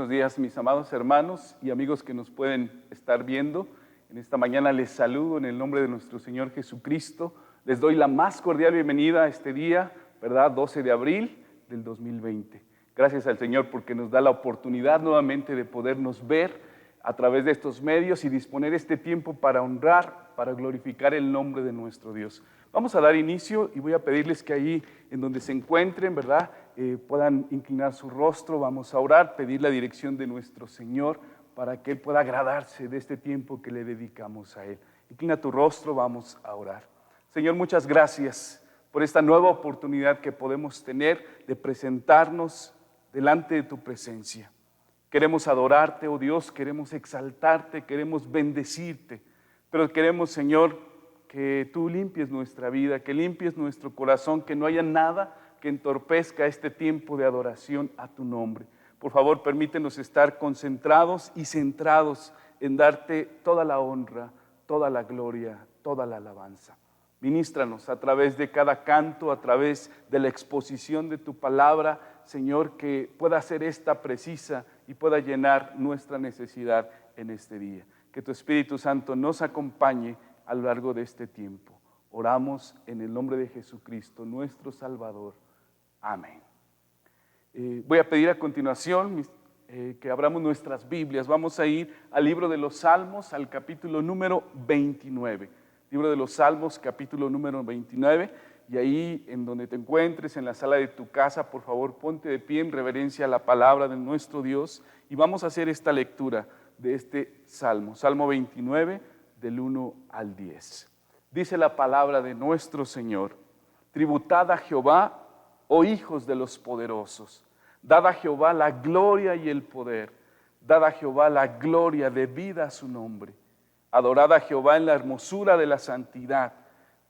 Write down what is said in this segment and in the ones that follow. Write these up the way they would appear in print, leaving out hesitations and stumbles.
buenos días, mis amados hermanos y amigos que nos pueden estar viendo. En esta mañana les saludo en el nombre de nuestro Señor Jesucristo. Les doy la más cordial bienvenida a este día, ¿verdad? 12 de abril del 2020. Gracias al Señor porque nos da la oportunidad nuevamente de podernos ver a través de estos medios y disponer este tiempo para honrar, para glorificar el nombre de nuestro Dios. Vamos a dar inicio y voy a pedirles que ahí en donde se encuentren, ¿verdad? Puedan inclinar su rostro, vamos a orar, pedir la dirección de nuestro Señor para que Él pueda agradarse de este tiempo que le dedicamos a Él. Inclina tu rostro, vamos a orar. Señor, muchas gracias por esta nueva oportunidad que podemos tener de presentarnos delante de tu presencia. Queremos adorarte, oh Dios, queremos exaltarte, queremos bendecirte, pero queremos, Señor, que tú limpies nuestra vida, que limpies nuestro corazón, que no haya nada que entorpezca este tiempo de adoración a tu nombre. Por favor, permítenos estar concentrados y centrados en darte toda la honra, toda la gloria, toda la alabanza. Ministranos a través de cada canto, a través de la exposición de tu palabra, Señor, que pueda ser esta precisa y pueda llenar nuestra necesidad en este día. Que tu Espíritu Santo nos acompañe a lo largo de este tiempo. Oramos en el nombre de Jesucristo, nuestro Salvador. Amén. Voy a pedir a continuación que abramos nuestras Biblias. Vamos a ir al libro de los Salmos, al capítulo número 29. Libro de los Salmos, capítulo número 29. Y ahí en donde te encuentres, en la sala de tu casa, por favor, ponte de pie en reverencia a la palabra de nuestro Dios. Y vamos a hacer esta lectura de este Salmo. Salmo 29, del 1 al 10. Dice la palabra de nuestro Señor: tributad a Jehová, oh hijos de los poderosos, dad a Jehová la gloria y el poder, dad a Jehová la gloria debida a su nombre. Adorad a Jehová en la hermosura de la santidad,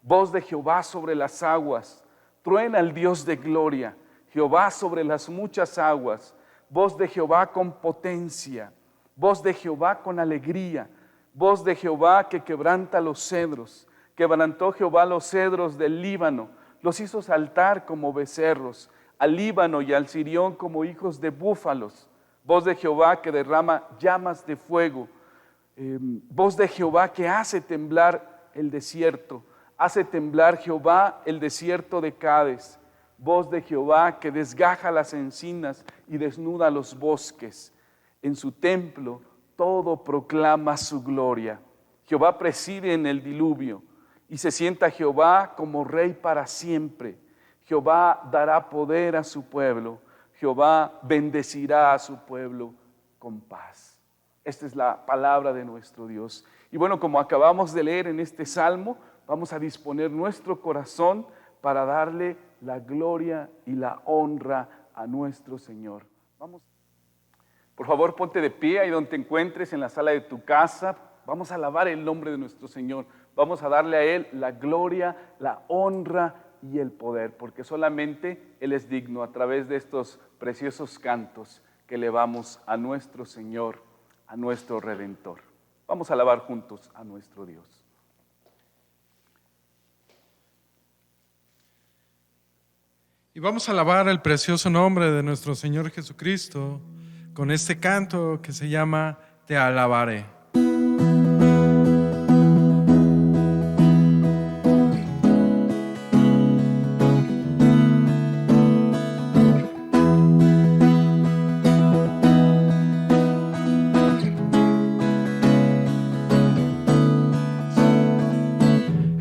voz de Jehová sobre las aguas, truena el Dios de gloria, Jehová sobre las muchas aguas, voz de Jehová con potencia, voz de Jehová con alegría, voz de Jehová que quebranta los cedros. Quebrantó Jehová los cedros del Líbano, los hizo saltar como becerros, al Líbano y al Sirión como hijos de búfalos. Voz de Jehová que derrama llamas de fuego, voz de Jehová que hace temblar el desierto, hace temblar Jehová el desierto de Cades. Voz de Jehová que desgaja las encinas y desnuda los bosques. En su templo todo proclama su gloria. Jehová preside en el diluvio y se sienta Jehová como rey para siempre. Jehová dará poder a su pueblo. Jehová bendecirá a su pueblo con paz. Esta es la palabra de nuestro Dios. Y bueno, como acabamos de leer en este salmo, vamos a disponer nuestro corazón para darle la gloria y la honra a nuestro Señor. Vamos. Por favor, ponte de pie ahí donde te encuentres, en la sala de tu casa. Vamos a alabar el nombre de nuestro Señor. Vamos a darle a Él la gloria, la honra y el poder, porque solamente Él es digno a través de estos preciosos cantos que elevamos a nuestro Señor, a nuestro Redentor. Vamos a alabar juntos a nuestro Dios. Y vamos a alabar el precioso nombre de nuestro Señor Jesucristo con este canto que se llama Te alabaré.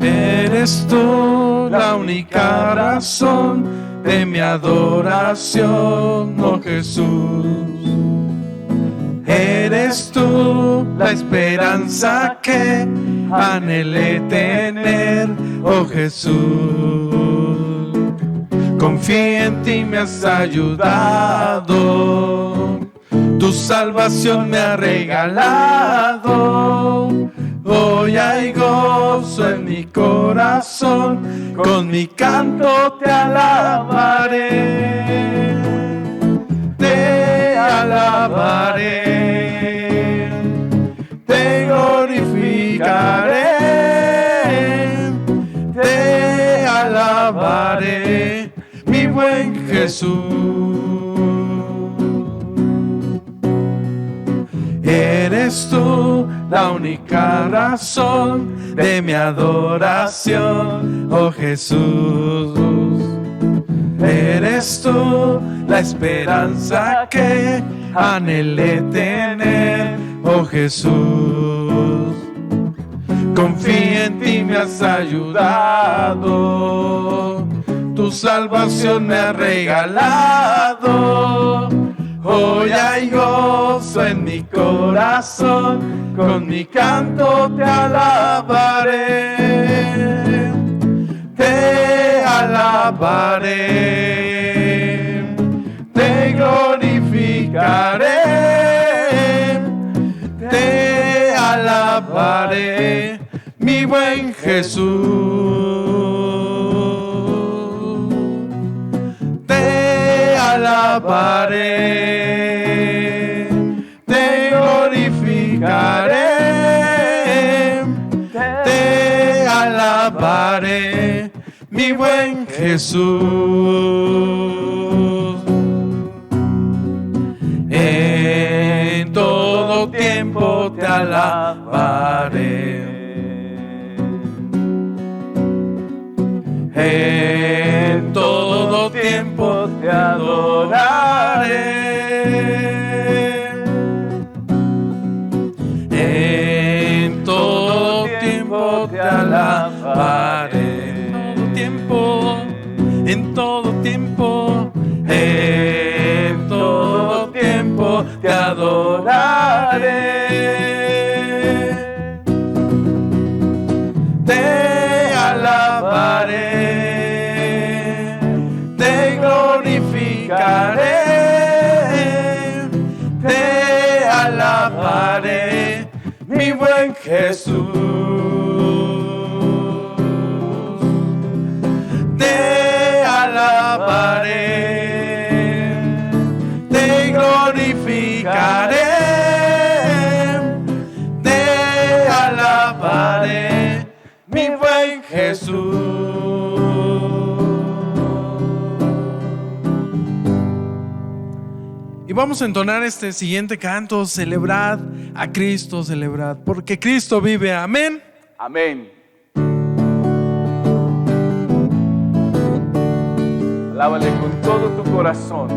Eres tú la única razón de mi adoración, oh Jesús. Eres tú la esperanza que anhelé tener, oh Jesús. Confío en ti, me has ayudado, tu salvación me ha regalado. Hoy hay gozo en mi corazón, con mi canto te alabaré. Te alabaré, te glorificaré, te alabaré, mi buen Jesús. Eres tú la única razón de mi adoración, oh Jesús. Eres tú la esperanza que anhelé tener, oh Jesús. Confío en ti, me has ayudado, tu salvación me ha regalado. Hoy hay gozo en mi corazón, con mi canto te alabaré. Te alabaré, te glorificaré, te alabaré, mi buen Jesús. Te alabaré, te glorificaré, te alabaré, mi buen Jesús. En todo tiempo te alabaré. En todo tiempo te adoraré. En todo tiempo te alabaré. En todo tiempo, en todo tiempo te adoraré. Te alabaré, te glorificaré, te alabaré, mi buen Jesús. Te alabaré, te glorificaré, te alabaré, mi buen Jesús. Y vamos a entonar este siguiente canto: celebrad a Cristo, celebrad, porque Cristo vive. Amén. Amén. Alábale con todo tu corazón.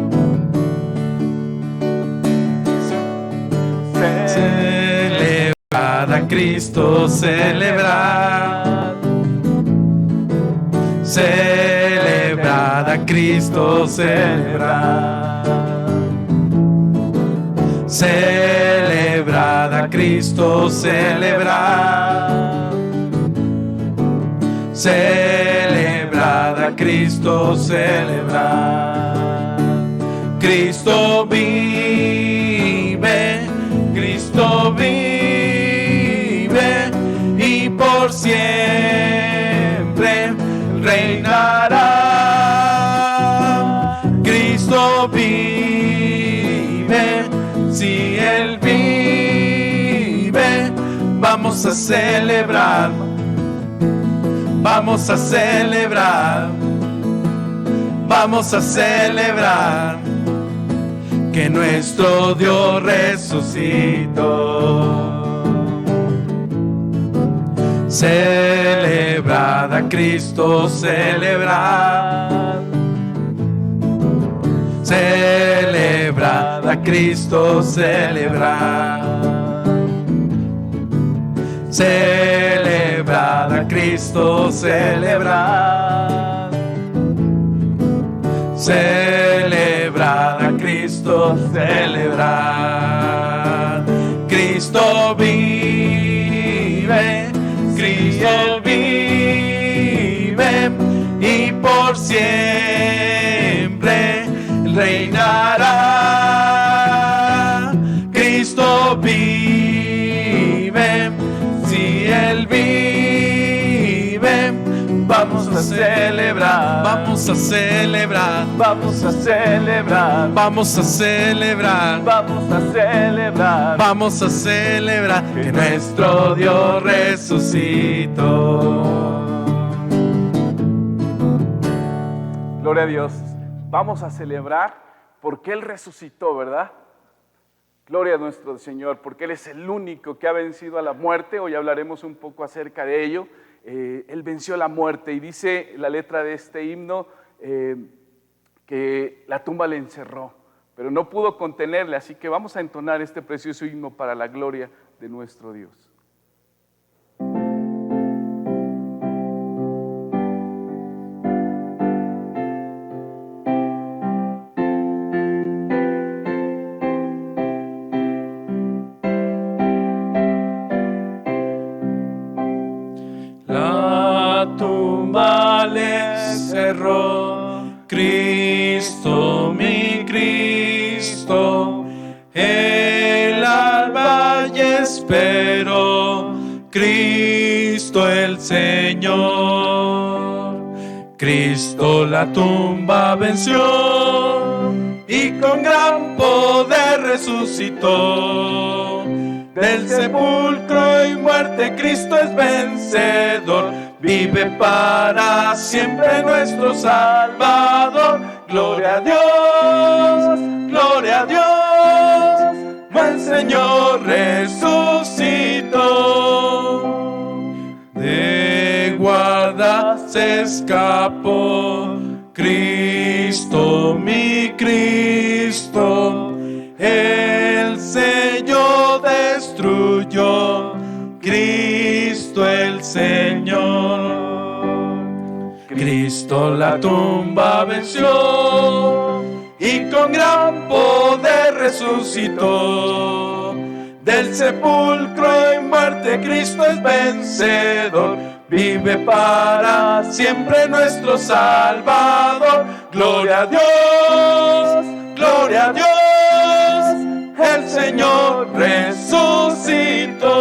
Celebrad a Cristo, celebrad. Celebrad a Cristo, celebrad. Celebrad a Cristo, celebrad. Celebrad a Cristo, celebrad. Cristo vive, Cristo vive y por siempre reinará. Cristo vive, si Él vive, vamos a celebrar. Vamos a celebrar, vamos a celebrar que nuestro Dios resucitó. Celebrad a Cristo, celebrad. Celebrad a Cristo, celebrad. Celebrad a Cristo, celebrad. Celebrad a Cristo, celebrad. Cristo vive, Cristo vive y por siempre reinará. Cristo vive, si Él vive, vamos a celebrar, vamos a celebrar, vamos a celebrar, vamos a celebrar, vamos a celebrar, vamos a celebrar que nuestro Dios resucitó. Gloria a Dios. Vamos a celebrar porque Él resucitó, ¿verdad? Gloria a nuestro Señor, porque Él es el único que ha vencido a la muerte. Hoy hablaremos un poco acerca de ello. Él venció la muerte y dice la letra de este himno que la tumba le encerró, pero no pudo contenerle, así que vamos a entonar este precioso himno para la gloria de nuestro Dios. La tumba le cerró, Cristo, mi Cristo, el alba y esperó, Cristo el Señor. Cristo la tumba venció y con gran poder resucitó. Del sepulcro y muerte Cristo es vencedor, vive para siempre nuestro Salvador. Gloria a Dios, gloria a Dios, el Señor resucitó. De guarda se escapó, Cristo, mi Cristo, el sello destruyó, Cristo el Señor. Cristo la tumba venció y con gran poder resucitó. Del sepulcro y muerte Cristo es vencedor, vive para siempre nuestro Salvador. Gloria a Dios, gloria a Dios, el Señor resucitó.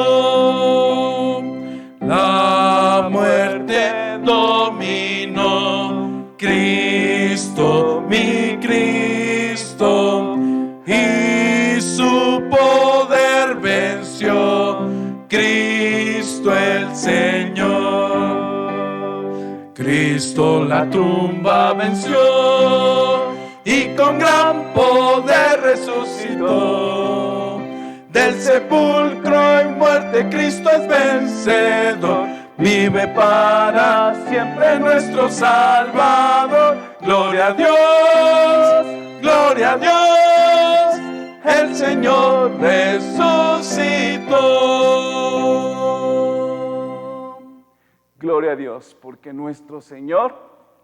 La muerte dominó, Cristo, mi Cristo, y su poder venció, Cristo el Señor. Cristo la tumba venció y con gran poder resucitó. Del sepulcro y muerte Cristo es vencedor, vive para siempre nuestro Salvador. Gloria a Dios, gloria a Dios, el Señor resucitó. Gloria a Dios, porque nuestro Señor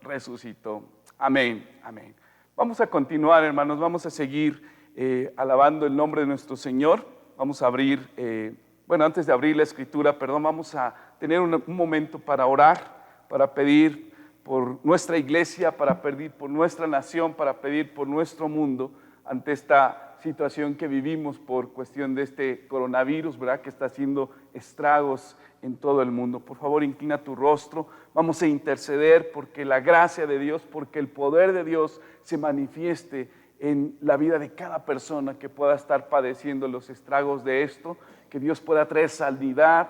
resucitó. Amén, amén. Vamos a continuar, hermanos, vamos a seguir alabando el nombre de nuestro Señor. Vamos a abrir, antes de abrir la escritura, vamos a tener un momento para orar, para pedir por nuestra iglesia, para pedir por nuestra nación, para pedir por nuestro mundo ante esta situación que vivimos por cuestión de este coronavirus, ¿verdad? Que está haciendo estragos en todo el mundo. Por favor, inclina tu rostro. Vamos a interceder porque la gracia de Dios, porque el poder de Dios se manifieste en la vida de cada persona que pueda estar padeciendo los estragos de esto, que Dios pueda traer sanidad,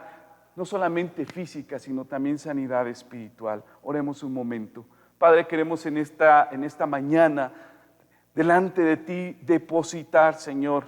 no solamente física, sino también sanidad espiritual. Oremos un momento. Padre, queremos en esta mañana, delante de ti, depositar, Señor,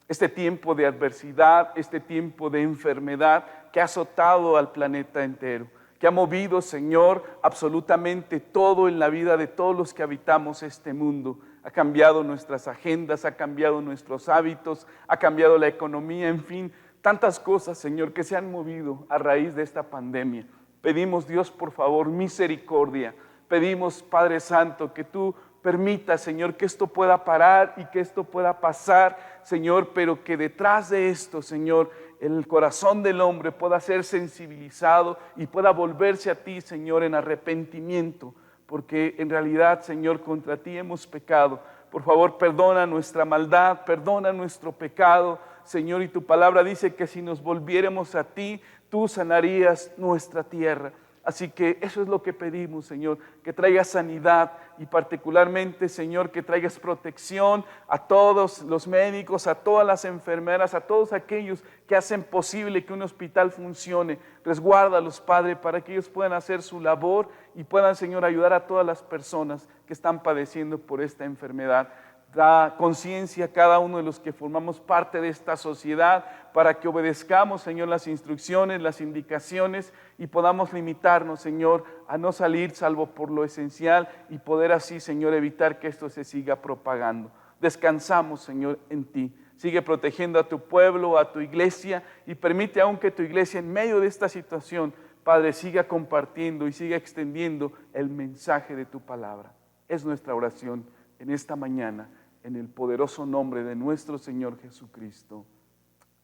este tiempo de adversidad, este tiempo de enfermedad que ha azotado al planeta entero, que ha movido, Señor, absolutamente todo en la vida de todos los que habitamos este mundo. Ha cambiado nuestras agendas, ha cambiado nuestros hábitos, ha cambiado la economía, en fin, tantas cosas, Señor, que se han movido a raíz de esta pandemia. Pedimos, Dios, por favor, misericordia. Pedimos, Padre Santo, que tú permitas, Señor, que esto pueda parar y que esto pueda pasar, Señor, pero que detrás de esto, Señor, el corazón del hombre pueda ser sensibilizado y pueda volverse a ti, Señor, en arrepentimiento, porque en realidad, Señor, contra ti hemos pecado. Por favor, perdona nuestra maldad, perdona nuestro pecado, Señor, y tu palabra dice que si nos volviéramos a ti, tú sanarías nuestra tierra. Así que eso es lo que pedimos, Señor, que traigas sanidad y particularmente, Señor, que traigas protección a todos los médicos, a todas las enfermeras, a todos aquellos que hacen posible que un hospital funcione. Resguárdalos, Padre, para que ellos puedan hacer su labor y puedan, Señor, ayudar a todas las personas que están padeciendo por esta enfermedad. Da conciencia a cada uno de los que formamos parte de esta sociedad para que obedezcamos, Señor, las instrucciones, las indicaciones y podamos limitarnos, Señor, a no salir salvo por lo esencial y poder así, Señor, evitar que esto se siga propagando. Descansamos, Señor, en ti. Sigue protegiendo a tu pueblo, a tu iglesia y permite aún que tu iglesia en medio de esta situación, Padre, siga compartiendo y siga extendiendo el mensaje de tu palabra. Es nuestra oración en esta mañana, en el poderoso nombre de nuestro Señor Jesucristo.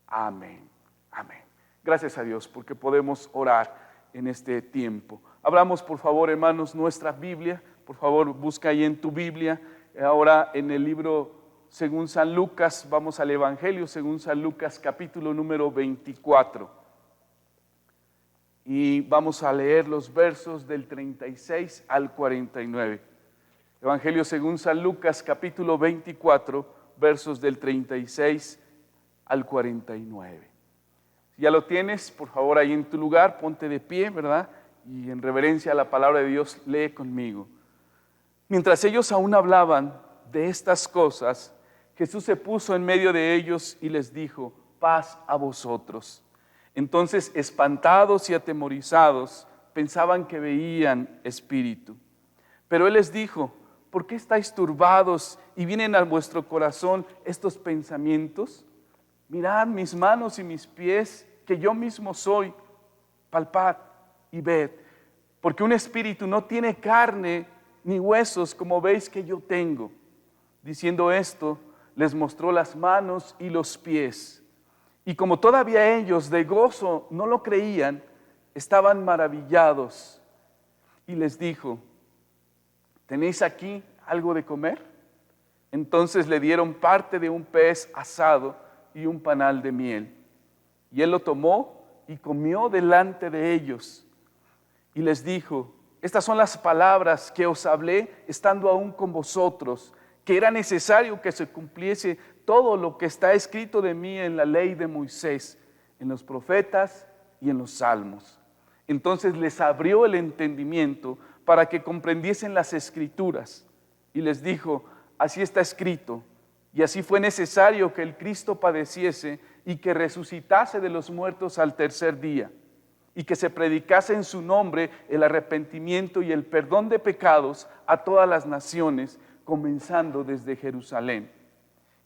Amén. Amén. Gracias a Dios porque podemos orar en este tiempo. Abramos, por favor, hermanos, nuestra Biblia. Por favor, busca ahí en tu Biblia. Ahora en el libro según San Lucas, vamos al Evangelio según San Lucas, capítulo número 24. Y vamos a leer los versos del 36 al 49. Evangelio según San Lucas, capítulo 24, versos del 36 al 49. Si ya lo tienes, por favor, ahí en tu lugar, ponte de pie, ¿verdad? Y en reverencia a la palabra de Dios, lee conmigo. Mientras ellos aún hablaban de estas cosas, Jesús se puso en medio de ellos y les dijo: paz a vosotros. Entonces, espantados y atemorizados, pensaban que veían espíritu. Pero Él les dijo: ¿por qué estáis turbados y vienen a vuestro corazón estos pensamientos? Mirad mis manos y mis pies, que yo mismo soy. Palpad y ved, porque un espíritu no tiene carne ni huesos como veis que yo tengo. Diciendo esto, les mostró las manos y los pies. Y como todavía ellos de gozo no lo creían, estaban maravillados. Y les dijo: ¿tenéis aquí algo de comer? Entonces le dieron parte de un pez asado y un panal de miel. Y él lo tomó y comió delante de ellos. Y les dijo: estas son las palabras que os hablé estando aún con vosotros, que era necesario que se cumpliese todo lo que está escrito de mí en la ley de Moisés, en los profetas y en los salmos. Entonces les abrió el entendimiento para que comprendiesen las escrituras. Y les dijo: así está escrito, y así fue necesario que el Cristo padeciese y que resucitase de los muertos al tercer día, y que se predicase en su nombre el arrepentimiento y el perdón de pecados a todas las naciones, comenzando desde Jerusalén.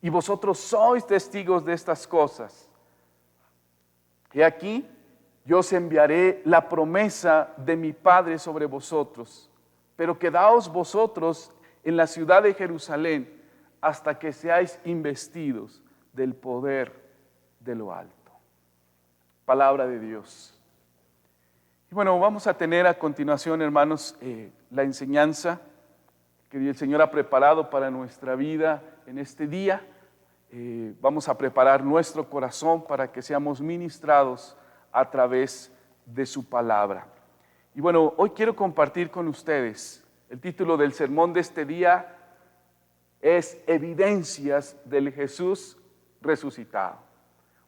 Y vosotros sois testigos de estas cosas. He aquí, yo os enviaré la promesa de mi Padre sobre vosotros, pero quedaos vosotros en la ciudad de Jerusalén hasta que seáis investidos del poder de lo alto. Palabra de Dios. Y bueno, vamos a tener a continuación, hermanos, la enseñanza que el Señor ha preparado para nuestra vida en este día. Vamos a preparar nuestro corazón para que seamos ministrados a través de su palabra. Y bueno, hoy quiero compartir con ustedes, el título del sermón de este día es Evidencias del Jesús resucitado.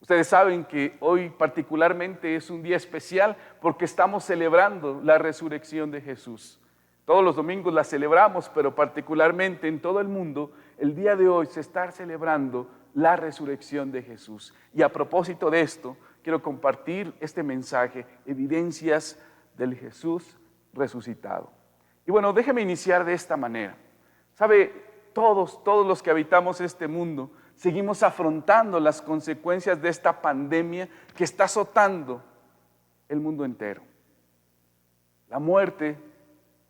Ustedes saben que hoy particularmente es un día especial porque estamos celebrando la resurrección de Jesús. Todos los domingos la celebramos, pero particularmente en todo el mundo, el día de hoy se está celebrando la resurrección de Jesús. Y a propósito de esto, quiero compartir este mensaje, Evidencias del Jesús resucitado. Y bueno, déjeme iniciar de esta manera. ¿Sabe? Todos los que habitamos este mundo, seguimos afrontando las consecuencias de esta pandemia que está azotando el mundo entero. La muerte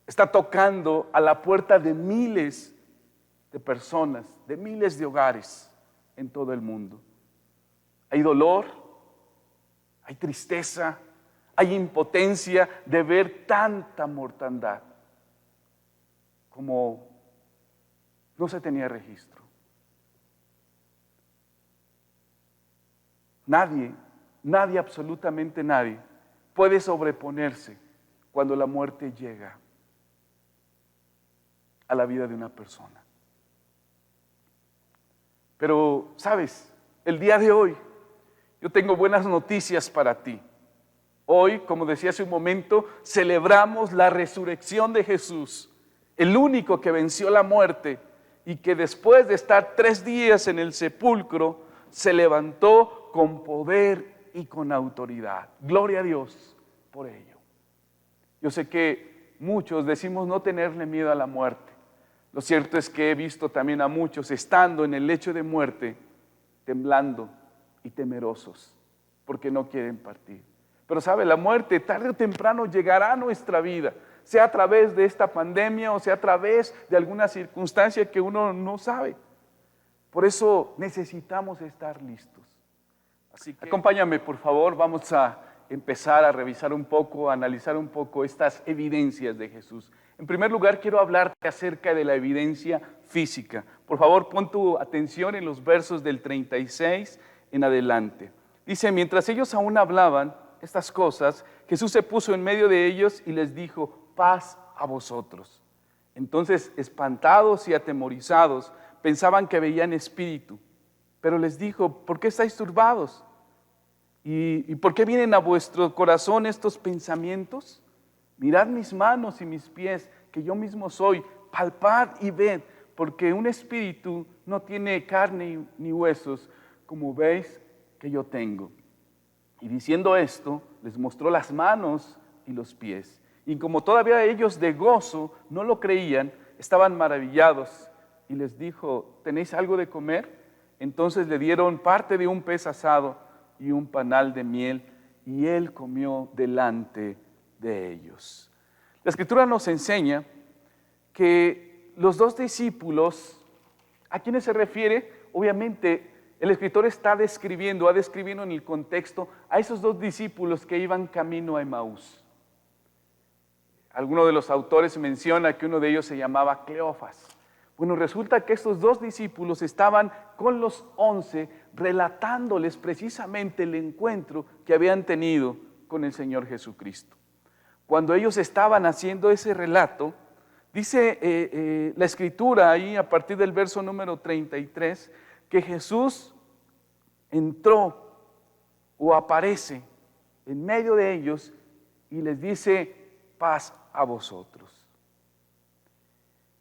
está tocando a la puerta de miles de personas, de miles de hogares en todo el mundo. Hay dolor, hay tristeza, hay impotencia de ver tanta mortandad como no se tenía registro. Nadie, absolutamente nadie, puede sobreponerse cuando la muerte llega a la vida de una persona. Pero, ¿sabes? El día de hoy, yo tengo buenas noticias para ti. Hoy, como decía hace un momento, celebramos la resurrección de Jesús, el único que venció la muerte y que después de estar 3 días en el sepulcro, se levantó con poder y con autoridad. Gloria a Dios por ello. Yo sé que muchos decimos no tenerle miedo a la muerte. Lo cierto es que he visto también a muchos estando en el lecho de muerte, temblando y temerosos, porque no quieren partir. Pero sabe, la muerte tarde o temprano llegará a nuestra vida, sea a través de esta pandemia o sea a través de alguna circunstancia que uno no sabe. Por eso necesitamos estar listos. Así que acompáñame, por favor, vamos a empezar a revisar un poco, a analizar un poco estas evidencias de Jesús. En primer lugar, quiero hablarte acerca de la evidencia física. Por favor, pon tu atención en los versos del 36 en adelante. Dice, mientras ellos aún hablaban estas cosas, Jesús se puso en medio de ellos y les dijo, paz a vosotros. Entonces, espantados y atemorizados, pensaban que veían espíritu. Pero les dijo, ¿por qué estáis turbados? ¿Y por qué vienen a vuestro corazón estos pensamientos? Mirad mis manos y mis pies, que yo mismo soy, palpad y ved, porque un espíritu no tiene carne ni huesos, como veis que yo tengo. Y diciendo esto, les mostró las manos y los pies. Y como todavía ellos de gozo no lo creían, estaban maravillados. Y les dijo, ¿tenéis algo de comer? Entonces le dieron parte de un pez asado y un panal de miel, y él comió delante de ellos. La Escritura nos enseña que los 2 discípulos, ¿a quiénes se refiere? Obviamente, el escritor ha describiendo en el contexto a esos 2 discípulos que iban camino a Emaús. Alguno de los autores menciona que uno de ellos se llamaba Cleofas. Bueno, resulta que estos 2 discípulos estaban con los 11 relatándoles precisamente el encuentro que habían tenido con el Señor Jesucristo. Cuando ellos estaban haciendo ese relato, dice la Escritura ahí a partir del verso número 33, que Jesús entró o aparece en medio de ellos y les dice, paz a vosotros.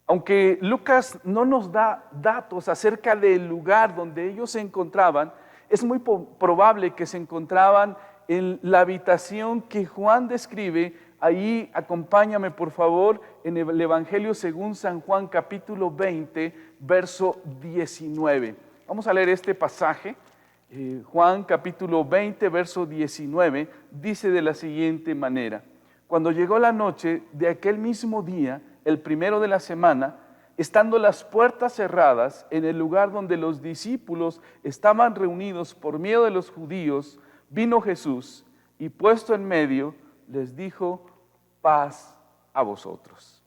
Aunque Lucas no nos da datos acerca del lugar donde ellos se encontraban, es muy probable que se encontraban en la habitación que Juan describe. Ahí acompáñame por favor en el Evangelio según San Juan capítulo 20, verso 19. Vamos a leer este pasaje. Juan capítulo 20, verso 19, dice de la siguiente manera. Cuando llegó la noche de aquel mismo día, el primero de la semana, estando las puertas cerradas en el lugar donde los discípulos estaban reunidos por miedo de los judíos, vino Jesús y puesto en medio les dijo, paz a vosotros.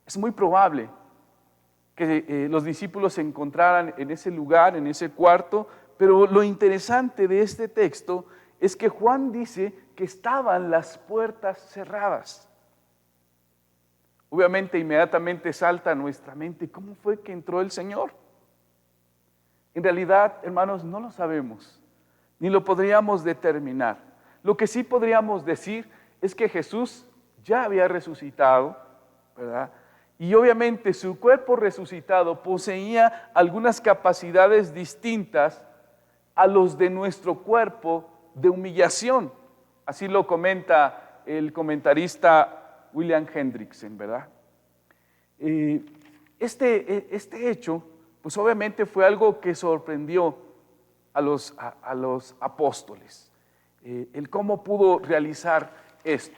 Es muy probable que los discípulos se encontraran en ese lugar, en ese cuarto, pero lo interesante de este texto es que Juan dice que estaban las puertas cerradas. Obviamente inmediatamente salta a nuestra mente, ¿cómo fue que entró el Señor? En realidad, hermanos, no lo sabemos, ni lo podríamos determinar. Lo que sí podríamos decir es que Jesús ya había resucitado, ¿verdad? Y obviamente su cuerpo resucitado poseía algunas capacidades distintas a los de nuestro cuerpo de humillación. Así lo comenta el comentarista William Hendrickson, ¿verdad? Este hecho, pues obviamente fue algo que sorprendió a los apóstoles, el cómo pudo realizar esto.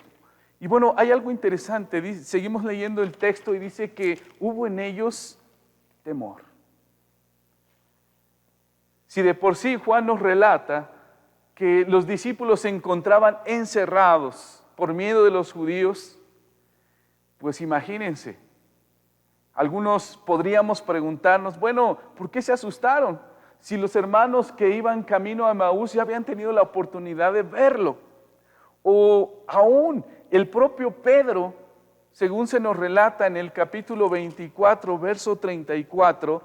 Y bueno, hay algo interesante, seguimos leyendo el texto y dice que hubo en ellos temor. Si de por sí Juan nos relata que los discípulos se encontraban encerrados por miedo de los judíos, pues imagínense, algunos podríamos preguntarnos, bueno, ¿por qué se asustaron? Si los hermanos que iban camino a Emaús ya habían tenido la oportunidad de verlo. O aún el propio Pedro, según se nos relata en el capítulo 24, verso 34,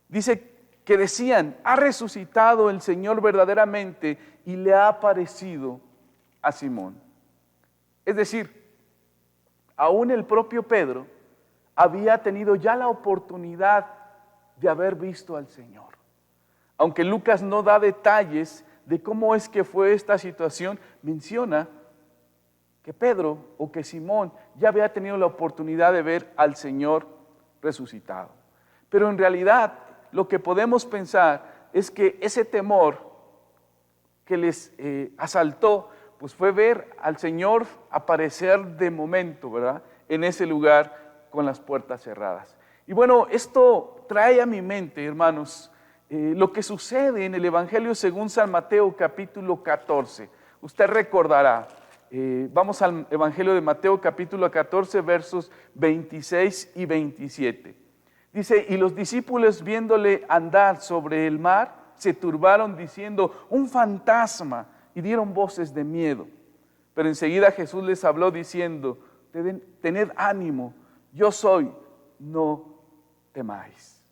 dice que decían, ha resucitado el Señor verdaderamente y le ha aparecido a Simón. Es decir, aún el propio Pedro había tenido ya la oportunidad de haber visto al Señor. Aunque Lucas no da detalles de cómo es que fue esta situación, menciona que Pedro o que Simón ya había tenido la oportunidad de ver al Señor resucitado. Pero en realidad lo que podemos pensar es que ese temor que les asaltó, pues fue ver al Señor aparecer de momento, ¿verdad? En ese lugar con las puertas cerradas. Y bueno, esto trae a mi mente, hermanos, lo que sucede en el Evangelio según San Mateo capítulo 14. Usted recordará, vamos al Evangelio de Mateo capítulo 14 versos 26 y 27. Dice, y los discípulos viéndole andar sobre el mar, se turbaron diciendo, un fantasma, y dieron voces de miedo. Pero enseguida Jesús les habló diciendo, tened ánimo, yo soy, no temáis.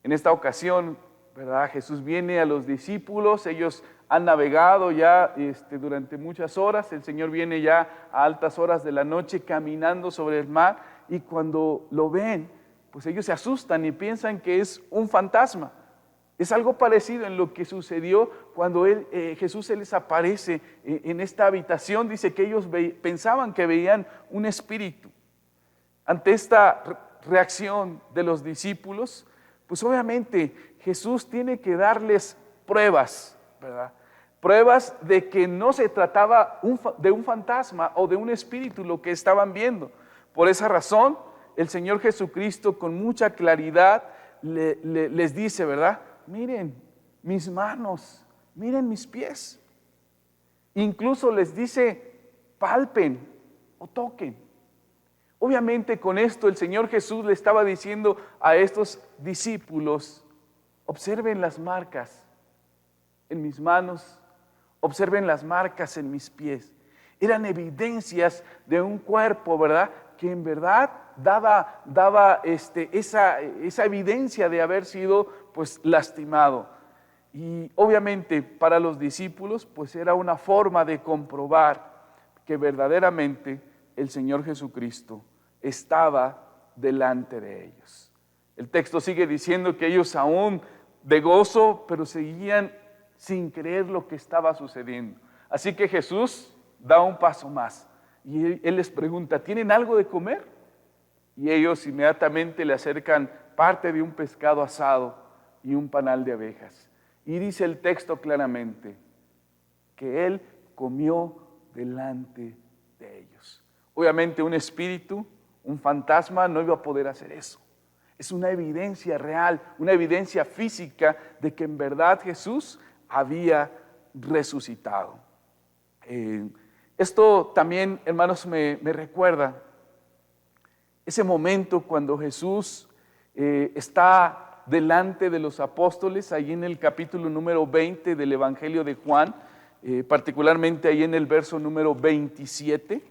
En esta ocasión, ¿verdad? Jesús viene a los discípulos, ellos han navegado ya durante muchas horas, el Señor viene ya a altas horas de la noche caminando sobre el mar, y cuando lo ven, pues ellos se asustan y piensan que es un fantasma. Es algo parecido en lo que sucedió cuando Jesús se les aparece en esta habitación. Dice que ellos pensaban que veían un espíritu. Ante esta reacción de los discípulos, pues obviamente Jesús tiene que darles pruebas, ¿verdad? Pruebas de que no se trataba de un fantasma o de un espíritu lo que estaban viendo. Por esa razón, el Señor Jesucristo con mucha claridad les dice, ¿verdad? Miren mis manos, miren mis pies. Incluso les dice, palpen o toquen. Obviamente con esto el Señor Jesús le estaba diciendo a estos discípulos, observen las marcas en mis manos, observen las marcas en mis pies. Eran evidencias de un cuerpo, ¿verdad? Que en verdad daba esa evidencia de haber sido pues lastimado. Y obviamente para los discípulos pues era una forma de comprobar que verdaderamente el Señor Jesucristo estaba delante de ellos. El texto sigue diciendo que ellos aún de gozo, pero seguían sin creer lo que estaba sucediendo. Así que Jesús da un paso más y Él les pregunta, ¿tienen algo de comer? Y ellos inmediatamente le acercan parte de un pescado asado y un panal de abejas. Y dice el texto claramente que Él comió delante de ellos. Obviamente un espíritu, un fantasma no iba a poder hacer eso. Es una evidencia real, una evidencia física de que en verdad Jesús había resucitado. Esto también, hermanos, me recuerda ese momento cuando Jesús está delante de los apóstoles, ahí en el capítulo número 20 del Evangelio de Juan, particularmente ahí en el verso número 27,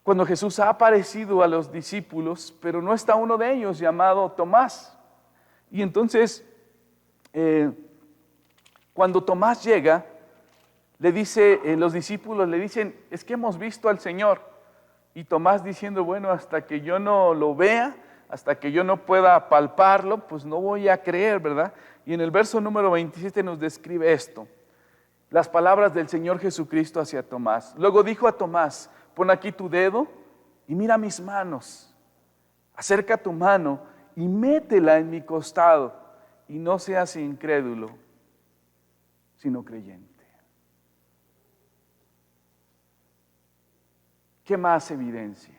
cuando Jesús ha aparecido a los discípulos, pero no está uno de ellos llamado Tomás. Y entonces, cuando Tomás llega, los discípulos le dicen, es que hemos visto al Señor. Y Tomás diciendo, bueno, hasta que yo no lo vea, hasta que yo no pueda palparlo, pues no voy a creer, ¿verdad? Y en el verso número 27 nos describe esto, las palabras del Señor Jesucristo hacia Tomás. Luego dijo a Tomás, pon aquí tu dedo y mira mis manos, acerca tu mano y métela en mi costado y no seas incrédulo, sino creyente. ¿Qué más evidencia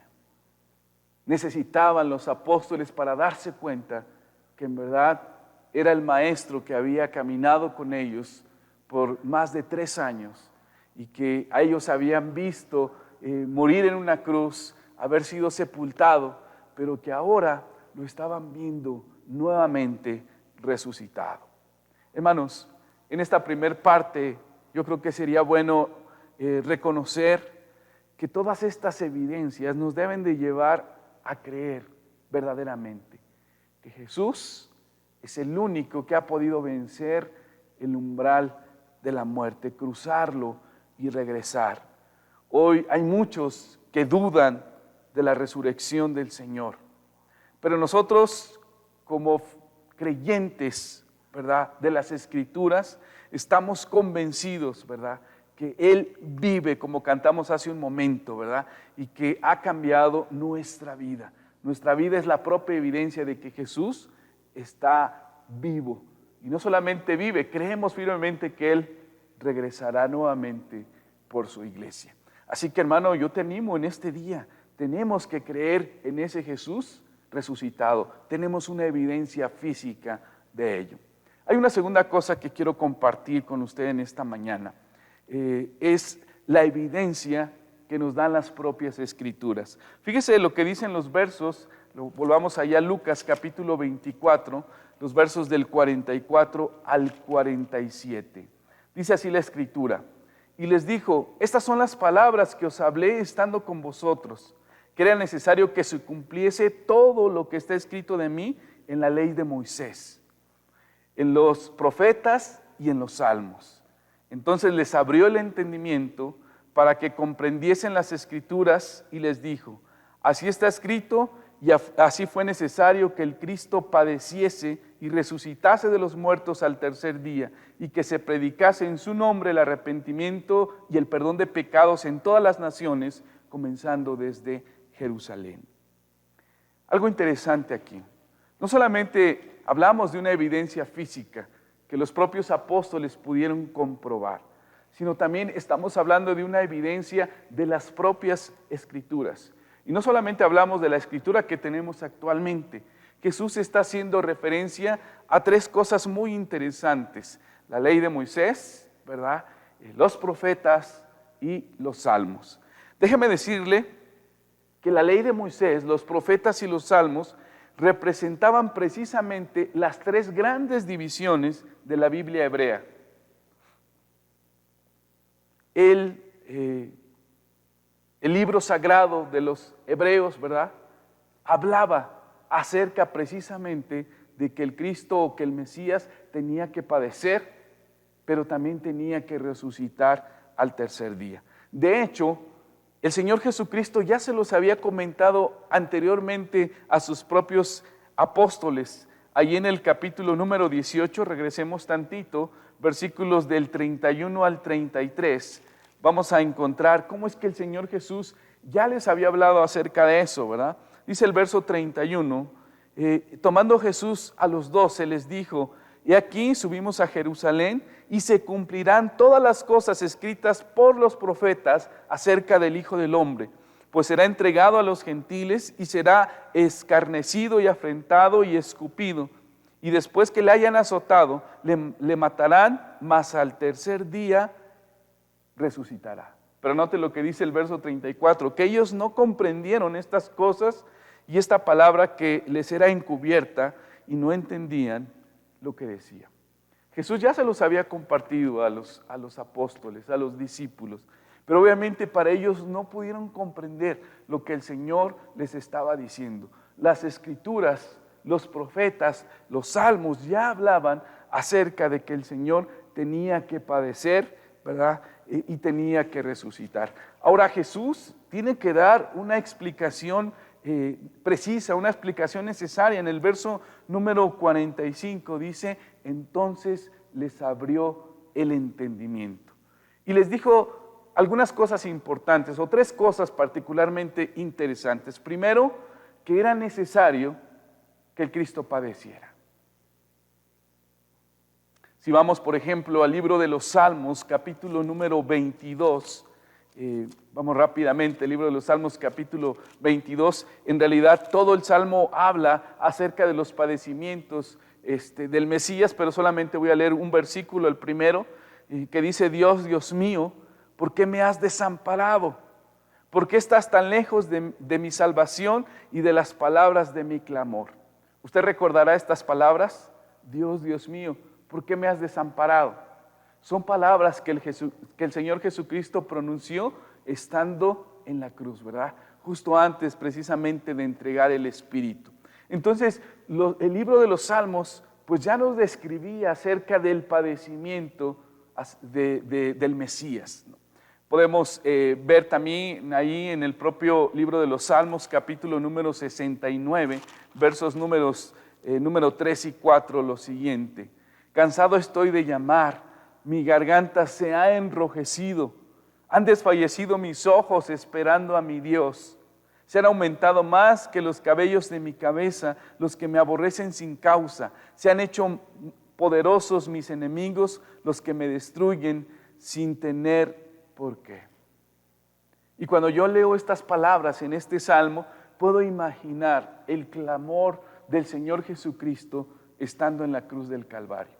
necesitaban los apóstoles para darse cuenta que en verdad era el maestro que había caminado con ellos por más de 3 años y que a ellos habían visto morir en una cruz, haber sido sepultado, pero que ahora lo estaban viendo nuevamente resucitado? Hermanos, en esta primer parte yo creo que sería bueno reconocer que todas estas evidencias nos deben de llevar a creer verdaderamente que Jesús es el único que ha podido vencer el umbral de la muerte, cruzarlo y regresar. Hoy hay muchos que dudan de la resurrección del Señor. Pero nosotros, como creyentes, ¿verdad?, de las Escrituras, estamos convencidos, ¿verdad?, que Él vive, como cantamos hace un momento, ¿verdad?, y que ha cambiado nuestra vida. Nuestra vida es la propia evidencia de que Jesús está vivo. Y no solamente vive, creemos firmemente que Él regresará nuevamente por su iglesia. Así que, hermano, yo te animo en este día. Tenemos que creer en ese Jesús resucitado. Tenemos una evidencia física de ello. Hay una segunda cosa que quiero compartir con usted en esta mañana. Es la evidencia que nos dan las propias Escrituras. Fíjese lo que dicen los versos, volvamos allá a Lucas capítulo 24, los versos del 44 al 47. Dice así la Escritura: y les dijo, estas son las palabras que os hablé estando con vosotros, que era necesario que se cumpliese todo lo que está escrito de mí en la ley de Moisés, en los profetas y en los salmos. Entonces les abrió el entendimiento para que comprendiesen las Escrituras y les dijo, así está escrito y así fue necesario que el Cristo padeciese y resucitase de los muertos al tercer día y que se predicase en su nombre el arrepentimiento y el perdón de pecados en todas las naciones, comenzando desde Jerusalén. Algo interesante aquí. No solamente hablamos de una evidencia física que los propios apóstoles pudieron comprobar, sino también estamos hablando de una evidencia de las propias Escrituras. Y no solamente hablamos de la Escritura que tenemos actualmente. Jesús está haciendo referencia a tres cosas muy interesantes: la ley de Moisés, ¿verdad?, los profetas y los salmos. Déjeme decirle que la ley de Moisés, los profetas y los salmos representaban precisamente las tres grandes divisiones de la Biblia hebrea. El libro sagrado de los hebreos, ¿verdad?, hablaba acerca precisamente de que el Cristo o que el Mesías tenía que padecer, pero también tenía que resucitar al tercer día. De hecho, el Señor Jesucristo ya se los había comentado anteriormente a sus propios apóstoles. Allí en el capítulo número 18, regresemos tantito, versículos del 31 al 33, vamos a encontrar cómo es que el Señor Jesús ya les había hablado acerca de eso, ¿verdad? Dice el verso 31, tomando Jesús a los 12, les dijo, y aquí subimos a Jerusalén y se cumplirán todas las cosas escritas por los profetas acerca del Hijo del Hombre, pues será entregado a los gentiles y será escarnecido y afrentado y escupido, y después que le hayan azotado, le matarán, mas al tercer día resucitará. Pero note lo que dice el verso 34, que ellos no comprendieron estas cosas y esta palabra que les era encubierta y no entendían lo que decía. Jesús ya se los había compartido a los apóstoles, a los discípulos, pero obviamente para ellos no pudieron comprender lo que el Señor les estaba diciendo. Las Escrituras, los profetas, los salmos ya hablaban acerca de que el Señor tenía que padecer, ¿verdad?, y tenía que resucitar. Ahora Jesús tiene que dar una explicación precisa, una explicación necesaria. En el verso número 45 dice, entonces les abrió el entendimiento. Y les dijo algunas cosas importantes, o tres cosas particularmente interesantes. Primero, que era necesario que el Cristo padeciera. Si vamos, por ejemplo, al libro de los Salmos, capítulo número 22, vamos rápidamente, el libro de los Salmos, capítulo 22, en realidad todo el Salmo habla acerca de los padecimientos del Mesías, pero solamente voy a leer un versículo, el primero, que dice, Dios, Dios mío, ¿por qué me has desamparado? ¿Por qué estás tan lejos de mi salvación y de las palabras de mi clamor? ¿Usted recordará estas palabras? Dios, Dios mío, ¿por qué me has desamparado? Son palabras que el Señor Jesucristo pronunció estando en la cruz, ¿verdad? Justo antes precisamente de entregar el Espíritu. Entonces, el libro de los Salmos pues ya nos describía acerca del padecimiento del Mesías, ¿no? Podemos ver también ahí en el propio libro de los Salmos, capítulo número 69, versos número 3 y 4, lo siguiente. Cansado estoy de llamar, mi garganta se ha enrojecido, han desfallecido mis ojos esperando a mi Dios. Se han aumentado más que los cabellos de mi cabeza, los que me aborrecen sin causa. Se han hecho poderosos mis enemigos, los que me destruyen sin tener por qué. Y cuando yo leo estas palabras en este salmo, puedo imaginar el clamor del Señor Jesucristo estando en la cruz del Calvario.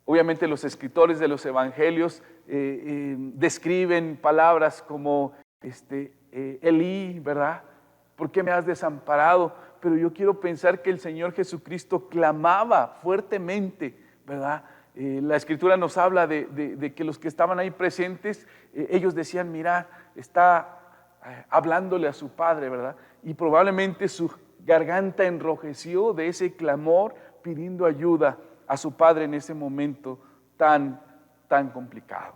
Obviamente los escritores de los evangelios describen palabras como Elí, ¿verdad? ¿Por qué me has desamparado? Pero yo quiero pensar que el Señor Jesucristo clamaba fuertemente, ¿verdad? La Escritura nos habla de que los que estaban ahí presentes, ellos decían, mira, está hablándole a su Padre, ¿verdad? Y probablemente su garganta enrojeció de ese clamor, pidiendo ayuda a su Padre en ese momento tan complicado.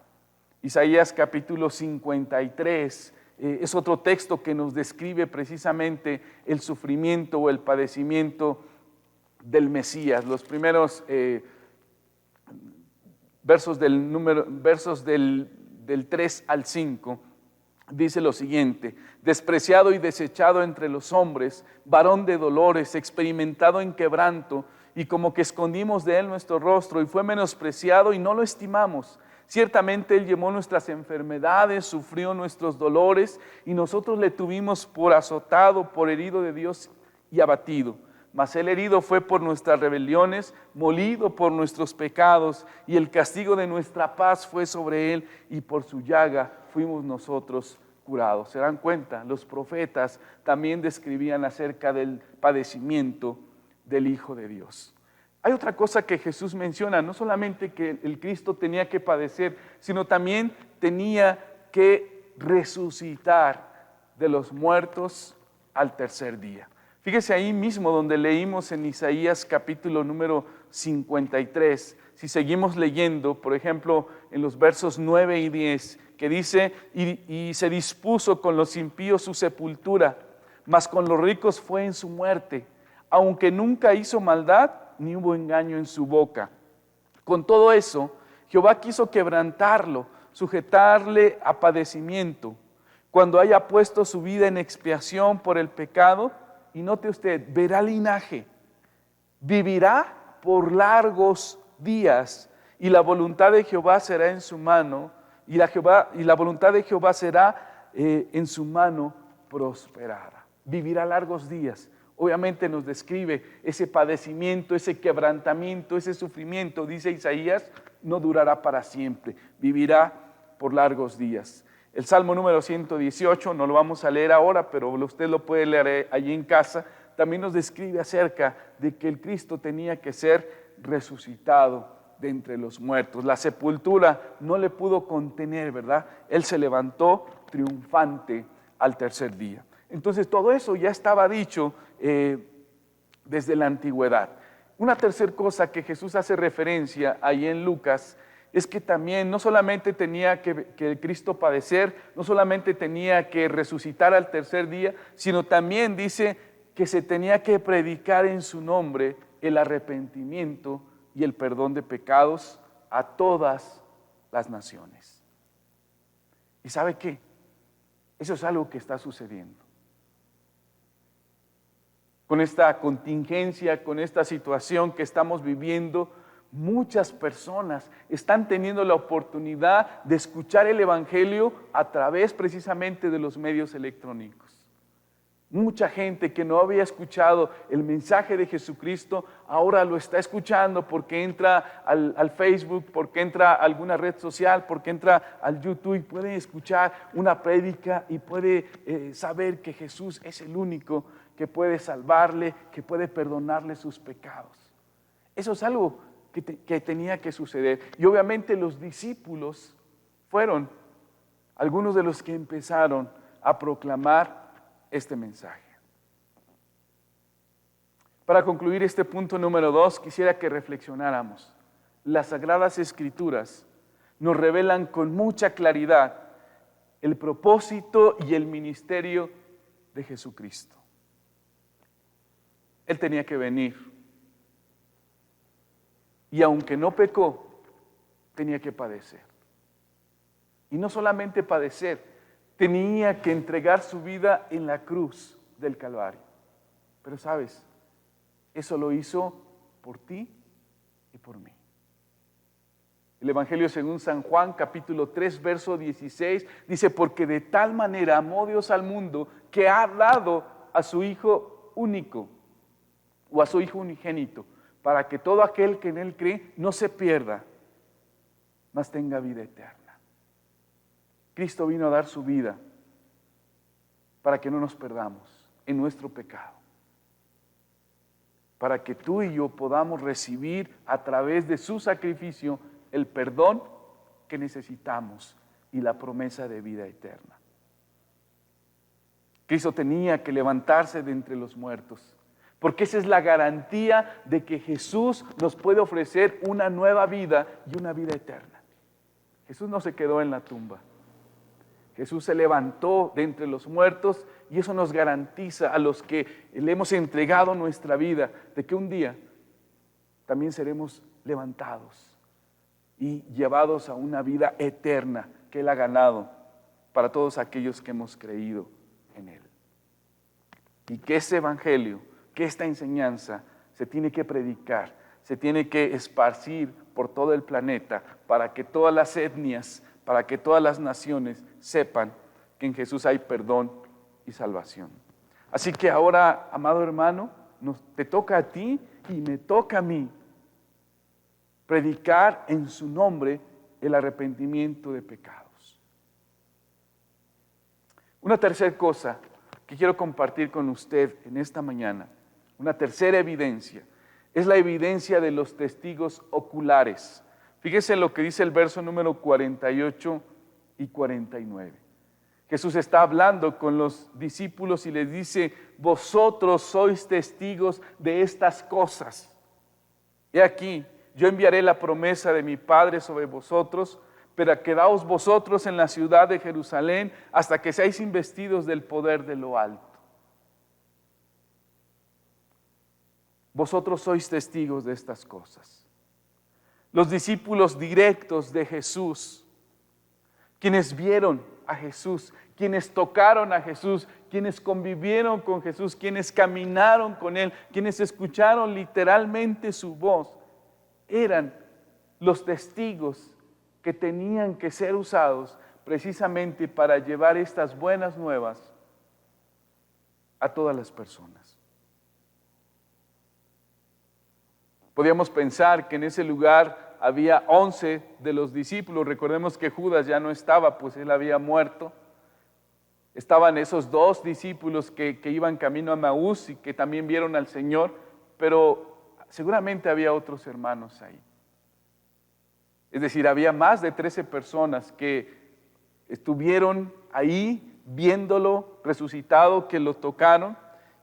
Isaías capítulo 53 es otro texto que nos describe precisamente el sufrimiento o el padecimiento del Mesías. Los primeros versos del 3 al 5 dice lo siguiente: despreciado y desechado entre los hombres, varón de dolores, experimentado en quebranto, y como que escondimos de él nuestro rostro, y fue menospreciado y no lo estimamos. Ciertamente él llevó nuestras enfermedades, sufrió nuestros dolores, y nosotros le tuvimos por azotado, por herido de Dios y abatido. Mas el herido fue por nuestras rebeliones, molido por nuestros pecados, y el castigo de nuestra paz fue sobre él, y por su llaga fuimos nosotros curados. ¿Se dan cuenta? Los profetas también describían acerca del padecimiento del Hijo de Dios. Hay otra cosa que Jesús menciona, no solamente que el Cristo tenía que padecer, sino también tenía que resucitar de los muertos al tercer día. Fíjese ahí mismo donde leímos en Isaías capítulo número 53, si seguimos leyendo, por ejemplo, en los versos 9 y 10, que dice, y se dispuso con los impíos su sepultura, mas con los ricos fue en su muerte, aunque nunca hizo maldad, ni hubo engaño en su boca. Con todo eso, Jehová quiso quebrantarlo, sujetarle a padecimiento, cuando haya puesto su vida en expiación por el pecado. Y note usted, verá linaje, vivirá por largos días, y la voluntad de Jehová será en su mano, y la voluntad de Jehová será en su mano prosperada. Vivirá largos días. Obviamente nos describe ese padecimiento, ese quebrantamiento, ese sufrimiento. Dice Isaías, no durará para siempre, vivirá por largos días. El Salmo número 118, no lo vamos a leer ahora, pero usted lo puede leer allí en casa, también nos describe acerca de que el Cristo tenía que ser resucitado de entre los muertos. La sepultura no le pudo contener, ¿verdad? Él se levantó triunfante al tercer día. Entonces todo eso ya estaba dicho desde la antigüedad. Una tercera cosa que Jesús hace referencia ahí en Lucas es que también no solamente tenía que Cristo padecer, no solamente tenía que resucitar al tercer día, sino también dice que se tenía que predicar en su nombre el arrepentimiento y el perdón de pecados a todas las naciones. ¿Y sabe qué? Eso es algo que está sucediendo. Con esta contingencia, con esta situación que estamos viviendo, muchas personas están teniendo la oportunidad de escuchar el Evangelio a través precisamente de los medios electrónicos. Mucha gente que no había escuchado el mensaje de Jesucristo, ahora lo está escuchando porque entra al Facebook, porque entra a alguna red social, porque entra al YouTube y puede escuchar una prédica y puede saber que Jesús es el único que puede salvarle, que puede perdonarle sus pecados. Eso es algo que tenía que suceder. Y obviamente los discípulos fueron algunos de los que empezaron a proclamar este mensaje. Para concluir este punto número 2, quisiera que reflexionáramos. Las Sagradas Escrituras nos revelan con mucha claridad el propósito y el ministerio de Jesucristo. Él tenía que venir. Y aunque no pecó, tenía que padecer. Y no solamente padecer, tenía que entregar su vida en la cruz del Calvario. Pero sabes, eso lo hizo por ti y por mí. El Evangelio según San Juan, capítulo 3, verso 16, dice, porque de tal manera amó Dios al mundo que ha dado a su Hijo único, o a su Hijo unigénito, para que todo aquel que en Él cree no se pierda, mas tenga vida eterna. Cristo vino a dar su vida para que no nos perdamos en nuestro pecado, para que tú y yo podamos recibir a través de su sacrificio el perdón que necesitamos y la promesa de vida eterna. Cristo tenía que levantarse de entre los muertos, porque esa es la garantía de que Jesús nos puede ofrecer una nueva vida y una vida eterna. Jesús no se quedó en la tumba. Jesús se levantó de entre los muertos y eso nos garantiza a los que le hemos entregado nuestra vida de que un día también seremos levantados y llevados a una vida eterna que Él ha ganado para todos aquellos que hemos creído en Él. Y que ese evangelio, que esta enseñanza se tiene que predicar, se tiene que esparcir por todo el planeta para que todas las etnias, para que todas las naciones sepan que en Jesús hay perdón y salvación. Así que ahora, amado hermano, te toca a ti y me toca a mí predicar en su nombre el arrepentimiento de pecados. Una tercera cosa que quiero compartir con usted en esta mañana, una tercera evidencia, es la evidencia de los testigos oculares. Fíjese lo que dice el verso número 48 y 49. Jesús está hablando con los discípulos y les dice, vosotros sois testigos de estas cosas. He aquí, yo enviaré la promesa de mi Padre sobre vosotros, pero quedaos vosotros en la ciudad de Jerusalén hasta que seáis investidos del poder de lo alto. Vosotros sois testigos de estas cosas. Los discípulos directos de Jesús, quienes vieron a Jesús, quienes tocaron a Jesús, quienes convivieron con Jesús, quienes caminaron con Él, quienes escucharon literalmente su voz, eran los testigos que tenían que ser usados precisamente para llevar estas buenas nuevas a todas las personas. Podíamos pensar que en ese lugar había 11 de los discípulos. Recordemos que Judas ya no estaba, pues él había muerto. Estaban esos 2 discípulos que iban camino a Maús y que también vieron al Señor, pero seguramente había otros hermanos ahí. Es decir, había más de 13 personas que estuvieron ahí viéndolo resucitado, que lo tocaron,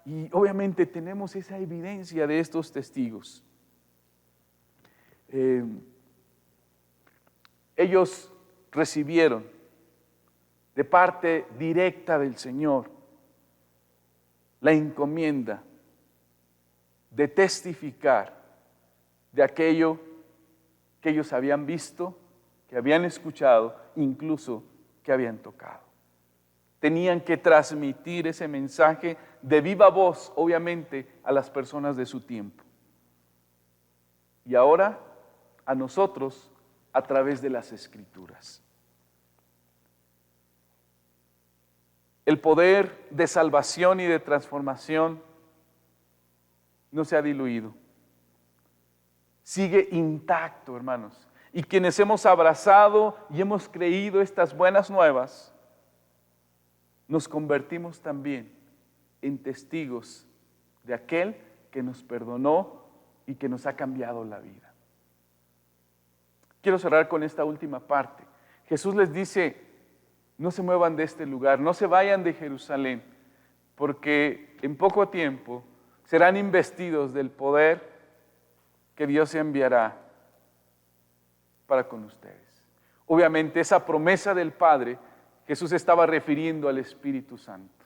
y obviamente tenemos esa evidencia de estos testigos. Ellos recibieron de parte directa del Señor la encomienda de testificar de aquello que ellos habían visto, que habían escuchado, incluso que habían tocado. Tenían que transmitir ese mensaje de viva voz, obviamente, a las personas de su tiempo. Y ahora, a nosotros, a través de las Escrituras. El poder de salvación y de transformación no se ha diluido. Sigue intacto, hermanos. Y quienes hemos abrazado y hemos creído estas buenas nuevas, nos convertimos también en testigos de aquel que nos perdonó y que nos ha cambiado la vida. Quiero cerrar con esta última parte. Jesús les dice, no se muevan de este lugar, no se vayan de Jerusalén, porque en poco tiempo serán investidos del poder que Dios enviará para con ustedes. Obviamente esa promesa del Padre, Jesús estaba refiriendo al Espíritu Santo.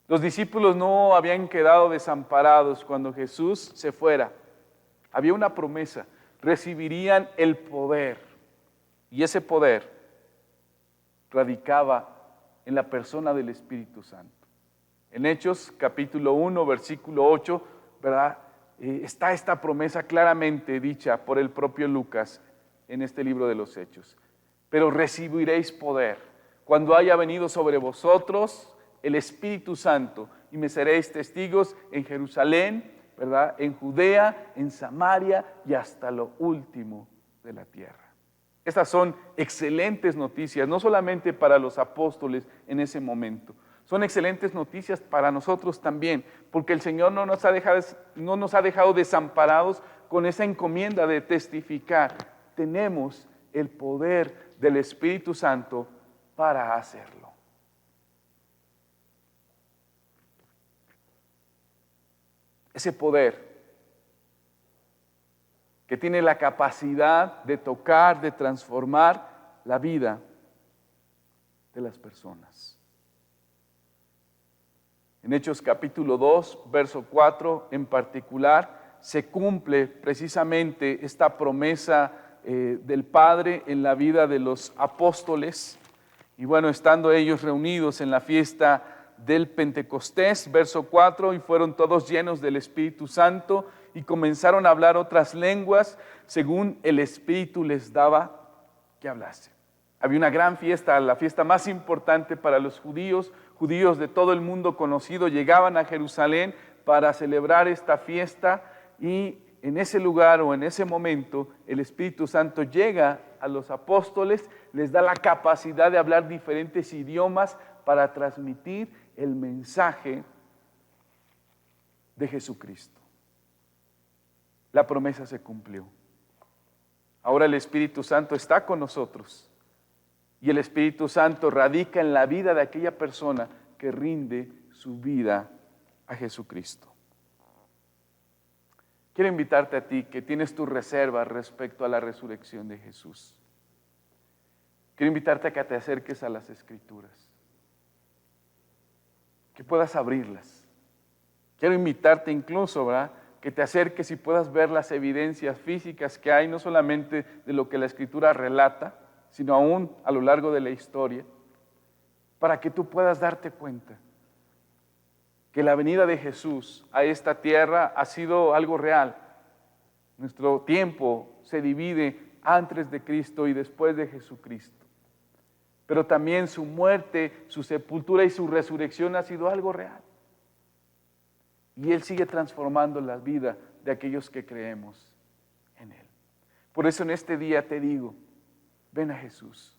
Los discípulos no habían quedado desamparados cuando Jesús se fuera. Había una promesa, recibirían el poder. Y ese poder radicaba en la persona del Espíritu Santo. En Hechos capítulo 1, versículo 8, ¿verdad? Está esta promesa claramente dicha por el propio Lucas en este libro de los Hechos. Pero recibiréis poder cuando haya venido sobre vosotros el Espíritu Santo y me seréis testigos en Jerusalén, ¿verdad? En Judea, en Samaria y hasta lo último de la tierra. Estas son excelentes noticias, no solamente para los apóstoles en ese momento, son excelentes noticias para nosotros también, porque el Señor no nos ha dejado desamparados con esa encomienda de testificar. Tenemos el poder del Espíritu Santo para hacerlo. Ese poder que tiene la capacidad de tocar, de transformar la vida de las personas. En Hechos capítulo 2, verso 4 en particular, se cumple precisamente esta promesa del Padre en la vida de los apóstoles. Y bueno, estando ellos reunidos en la fiesta del Pentecostés, verso 4, y fueron todos llenos del Espíritu Santo y comenzaron a hablar otras lenguas según el Espíritu les daba que hablase. Había una gran fiesta, la fiesta más importante para los judíos de todo el mundo conocido llegaban a Jerusalén para celebrar esta fiesta y en ese lugar o en ese momento el Espíritu Santo llega a los apóstoles, les da la capacidad de hablar diferentes idiomas para transmitir el mensaje de Jesucristo. La promesa se cumplió. Ahora el Espíritu Santo está con nosotros. Y el Espíritu Santo radica en la vida de aquella persona que rinde su vida a Jesucristo. Quiero invitarte a ti que tienes tus reservas respecto a la resurrección de Jesús. Quiero invitarte a que te acerques a las Escrituras, que puedas abrirlas. Quiero invitarte incluso, ¿verdad?, que te acerques y puedas ver las evidencias físicas que hay, no solamente de lo que la Escritura relata, sino aún a lo largo de la historia, para que tú puedas darte cuenta que la venida de Jesús a esta tierra ha sido algo real. Nuestro tiempo se divide antes de Cristo y después de Jesucristo. Pero también su muerte, su sepultura y su resurrección ha sido algo real. Y Él sigue transformando la vida de aquellos que creemos en Él. Por eso en este día te digo, ven a Jesús.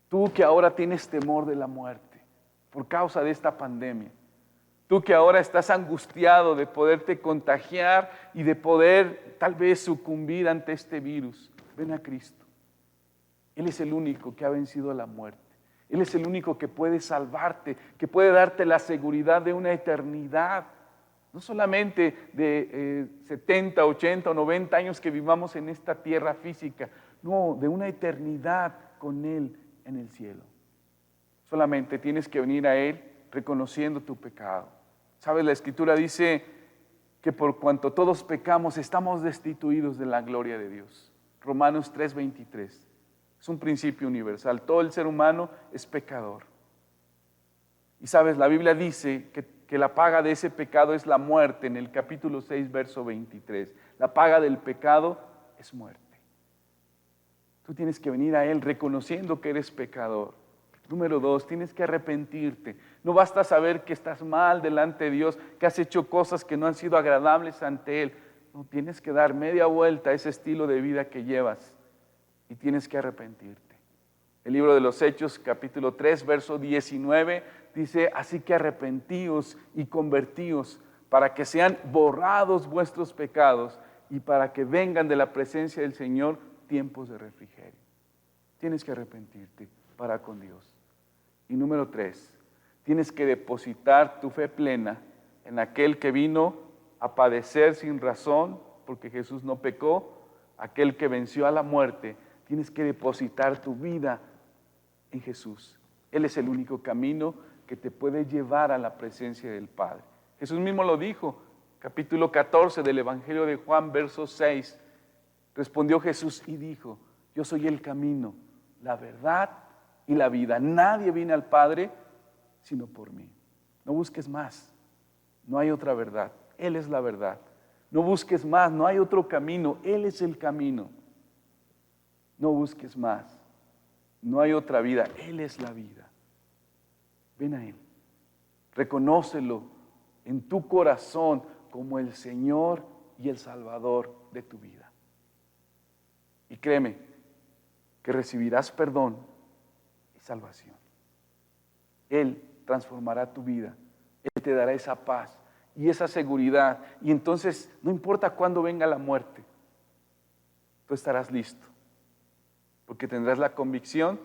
Tú que ahora tienes temor de la muerte por causa de esta pandemia. Tú que ahora estás angustiado de poderte contagiar y de poder tal vez sucumbir ante este virus. Ven a Cristo. Él es el único que ha vencido la muerte. Él es el único que puede salvarte, que puede darte la seguridad de una eternidad. No solamente de 70, 80 o 90 años que vivamos en esta tierra física. No, de una eternidad con Él en el cielo. Solamente tienes que venir a Él reconociendo tu pecado. ¿Sabes? La Escritura dice que por cuanto todos pecamos, estamos destituidos de la gloria de Dios. Romanos 3:23. Es un principio universal. Todo el ser humano es pecador. Y sabes, la Biblia dice que la paga de ese pecado es la muerte en el capítulo 6, verso 23. La paga del pecado es muerte. Tú tienes que venir a Él reconociendo que eres pecador. Número 2, tienes que arrepentirte. No basta saber que estás mal delante de Dios, que has hecho cosas que no han sido agradables ante Él. No, tienes que dar media vuelta a ese estilo de vida que llevas y tienes que arrepentirte. El libro de los Hechos, capítulo 3, verso 19, dice, así que arrepentíos y convertíos para que sean borrados vuestros pecados y para que vengan de la presencia del Señor tiempos de refrigerio. Tienes que arrepentirte para con Dios. Y número 3, tienes que depositar tu fe plena en aquel que vino a padecer sin razón, porque Jesús no pecó, aquel que venció a la muerte, tienes que depositar tu vida en Jesús. Él es el único camino que te puede llevar a la presencia del Padre. Jesús mismo lo dijo, capítulo 14 del Evangelio de Juan, verso 6. Respondió Jesús y dijo, yo soy el camino, la verdad y la vida. Nadie viene al Padre sino por mí. No busques más, no hay otra verdad. Él es la verdad. No busques más, no hay otro camino. Él es el camino. No busques más, no hay otra vida. Él es la vida. Ven a Él. Reconócelo en tu corazón como el Señor y el Salvador de tu vida. Y créeme que recibirás perdón y salvación. Él transformará tu vida. Él te dará esa paz y esa seguridad. Y entonces, no importa cuándo venga la muerte, tú estarás listo. Porque tendrás la convicción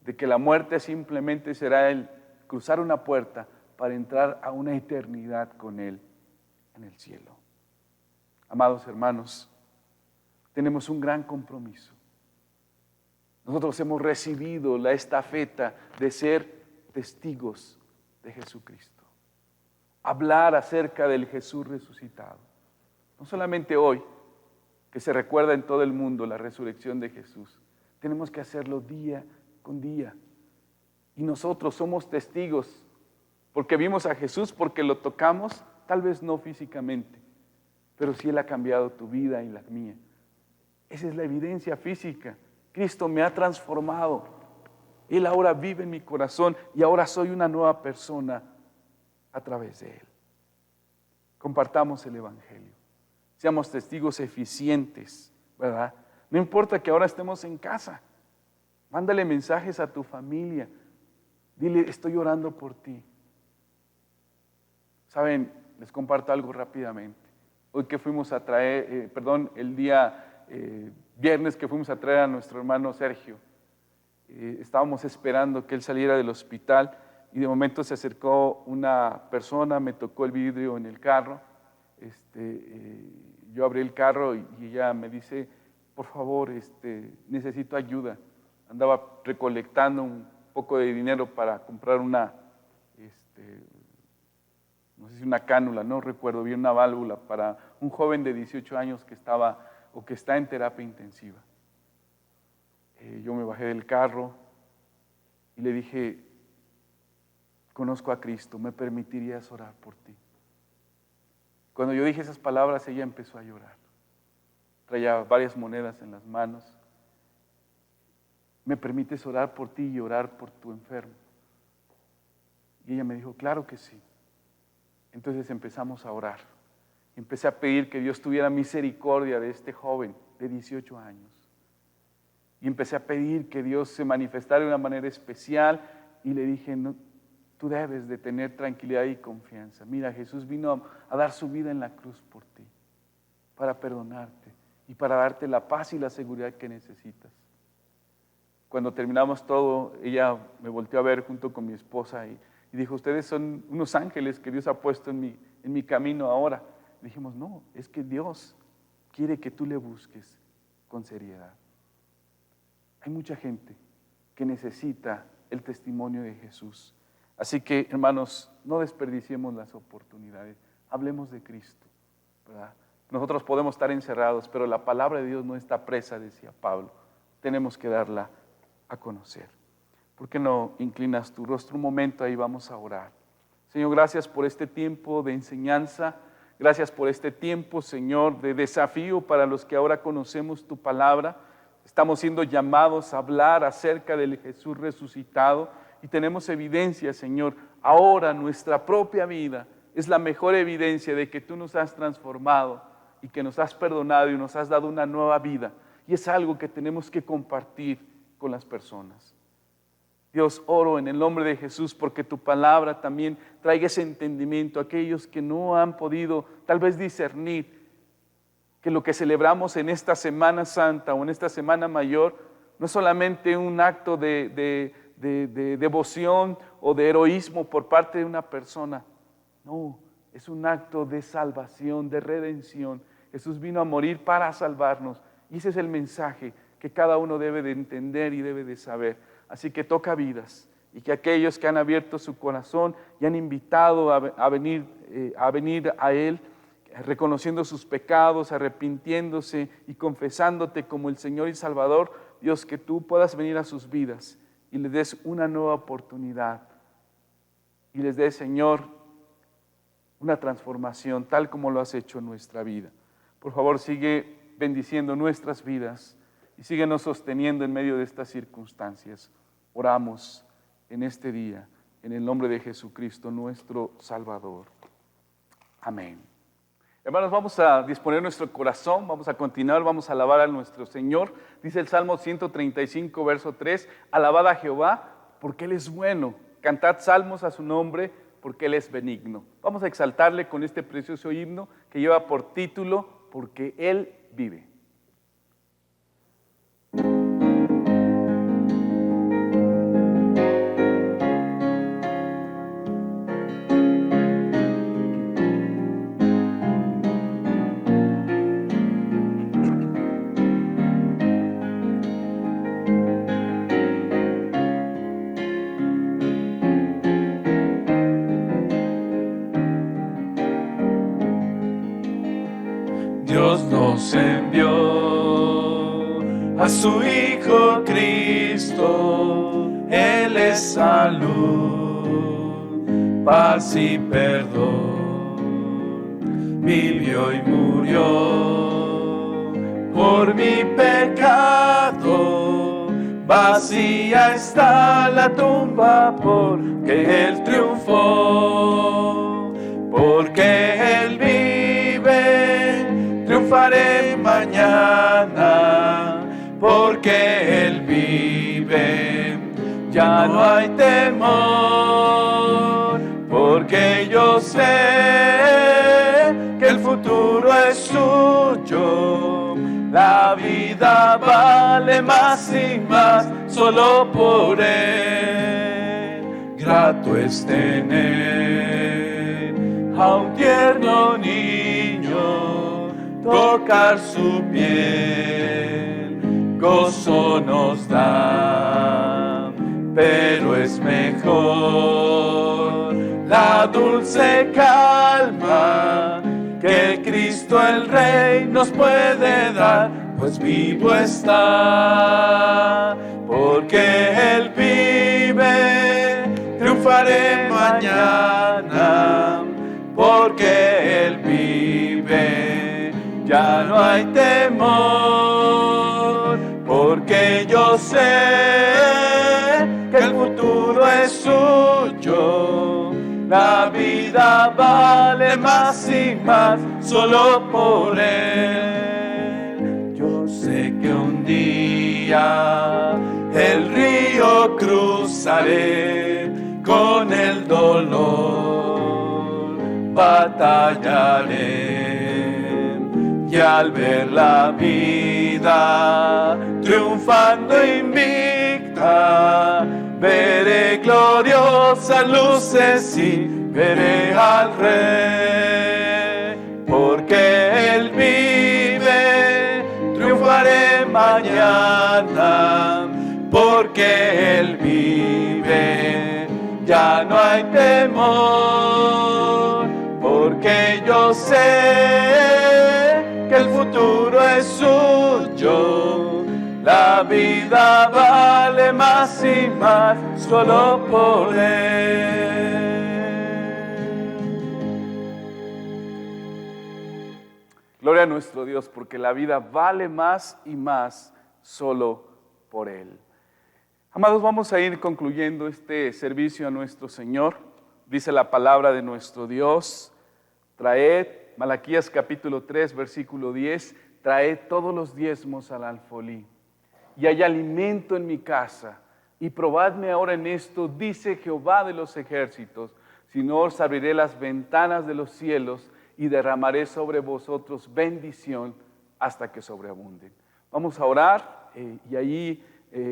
de que la muerte simplemente será el cruzar una puerta para entrar a una eternidad con Él en el cielo. Amados hermanos, tenemos un gran compromiso. Nosotros hemos recibido la estafeta de ser testigos de Jesucristo. Hablar acerca del Jesús resucitado. No solamente hoy, que se recuerda en todo el mundo la resurrección de Jesús. Tenemos que hacerlo día con día. Y nosotros somos testigos porque vimos a Jesús, porque lo tocamos, tal vez no físicamente, pero sí Él ha cambiado tu vida y la mía. Esa es la evidencia física. Cristo me ha transformado. Él ahora vive en mi corazón y ahora soy una nueva persona a través de Él. Compartamos el Evangelio. Seamos testigos eficientes, ¿verdad? No importa que ahora estemos en casa. Mándale mensajes a tu familia. Dile, estoy orando por ti. Saben, les comparto algo rápidamente. Hoy que fuimos a traer, el día viernes que fuimos a traer a nuestro hermano Sergio, estábamos esperando que él saliera del hospital y de momento se acercó una persona, me tocó el vidrio en el carro. Yo abrí el carro y ella me dice, por favor, necesito ayuda. Andaba recolectando un poco de dinero para comprar una, no sé si una cánula, no recuerdo bien, una válvula para un joven de 18 años que estaba o que está en terapia intensiva. Yo me bajé del carro y le dije, conozco a Cristo, ¿me permitirías orar por ti? Cuando yo dije esas palabras, ella empezó a llorar. Traía varias monedas en las manos. ¿Me permites orar por ti y orar por tu enfermo? Y ella me dijo, claro que sí. Entonces empezamos a orar. Empecé a pedir que Dios tuviera misericordia de este joven de 18 años. Y empecé a pedir que Dios se manifestara de una manera especial y le dije, no, tú debes de tener tranquilidad y confianza. Mira, Jesús vino a dar su vida en la cruz por ti, para perdonarte y para darte la paz y la seguridad que necesitas. Cuando terminamos todo, ella me volteó a ver junto con mi esposa y dijo, ustedes son unos ángeles que Dios ha puesto en mi camino ahora. Dijimos, no, es que Dios quiere que tú le busques con seriedad. Hay mucha gente que necesita el testimonio de Jesús. Así que, hermanos, no desperdiciemos las oportunidades. Hablemos de Cristo, ¿verdad? Nosotros podemos estar encerrados, pero la palabra de Dios no está presa, decía Pablo. Tenemos que darla a conocer. ¿Por qué no inclinas tu rostro un momento? Ahí vamos a orar. Señor, gracias por este tiempo de enseñanza. Gracias por este tiempo, Señor, de desafío para los que ahora conocemos tu palabra. Estamos siendo llamados a hablar acerca del Jesús resucitado y tenemos evidencia, Señor. Ahora nuestra propia vida es la mejor evidencia de que tú nos has transformado y que nos has perdonado y nos has dado una nueva vida. Y es algo que tenemos que compartir con las personas. Dios, oro en el nombre de Jesús porque tu palabra también traiga ese entendimiento a aquellos que no han podido tal vez discernir que lo que celebramos en esta Semana Santa o en esta Semana Mayor no es solamente un acto de devoción o de heroísmo por parte de una persona. No, es un acto de salvación, de redención. Jesús vino a morir para salvarnos y ese es el mensaje que cada uno debe de entender y debe de saber. Así que toca vidas, y que aquellos que han abierto su corazón y han invitado a venir a Él, reconociendo sus pecados, arrepintiéndose y confesándote como el Señor y Salvador, Dios, que tú puedas venir a sus vidas y les des una nueva oportunidad y les des, Señor, una transformación tal como lo has hecho en nuestra vida. Por favor, sigue bendiciendo nuestras vidas y síguenos sosteniendo en medio de estas circunstancias. Oramos en este día, en el nombre de Jesucristo, nuestro Salvador. Amén. Hermanos, vamos a disponer nuestro corazón, vamos a continuar, vamos a alabar a nuestro Señor. Dice el Salmo 135, verso 3, alabad a Jehová porque Él es bueno, cantad salmos a su nombre porque Él es benigno. Vamos a exaltarle con este precioso himno que lleva por título, porque Él vive. Dios nos envió a su Hijo Cristo, Él es salud, paz y perdón, vivió y murió por mi pecado, vacía está la tumba porque Él triunfó, porque Él vive, triunfaré mañana, porque Él vive, ya no hay temor, porque yo sé que el futuro es suyo, la vida vale más y más solo por Él, grato es tener a un tierno niño, tocar su piel, gozo nos da, pero es mejor la dulce calma que Cristo el Rey nos puede dar, pues vivo está, porque Él vive, triunfaré mañana, porque Él vive, ya no hay temor, porque yo sé que el futuro es suyo, la vida vale más y más solo por Él. Yo sé que un día el río cruzaré, con el dolor batallaré, y al ver la vida triunfando invicta, veré gloriosas luces y veré al Rey, porque Él vive, triunfaré mañana, porque Él vive, ya no hay temor, porque yo sé que el futuro es suyo, la vida vale más y más solo por Él. Gloria a nuestro Dios, porque la vida vale más y más solo por Él. Amados, vamos a ir concluyendo este servicio a nuestro Señor. Dice la palabra de nuestro Dios, traed, Malaquías capítulo 3, versículo 10, traed todos los diezmos al alfolí, y hay alimento en mi casa, y probadme ahora en esto, dice Jehová de los ejércitos, si no os abriré las ventanas de los cielos, y derramaré sobre vosotros bendición hasta que sobreabunden. Vamos a orar, y ahí,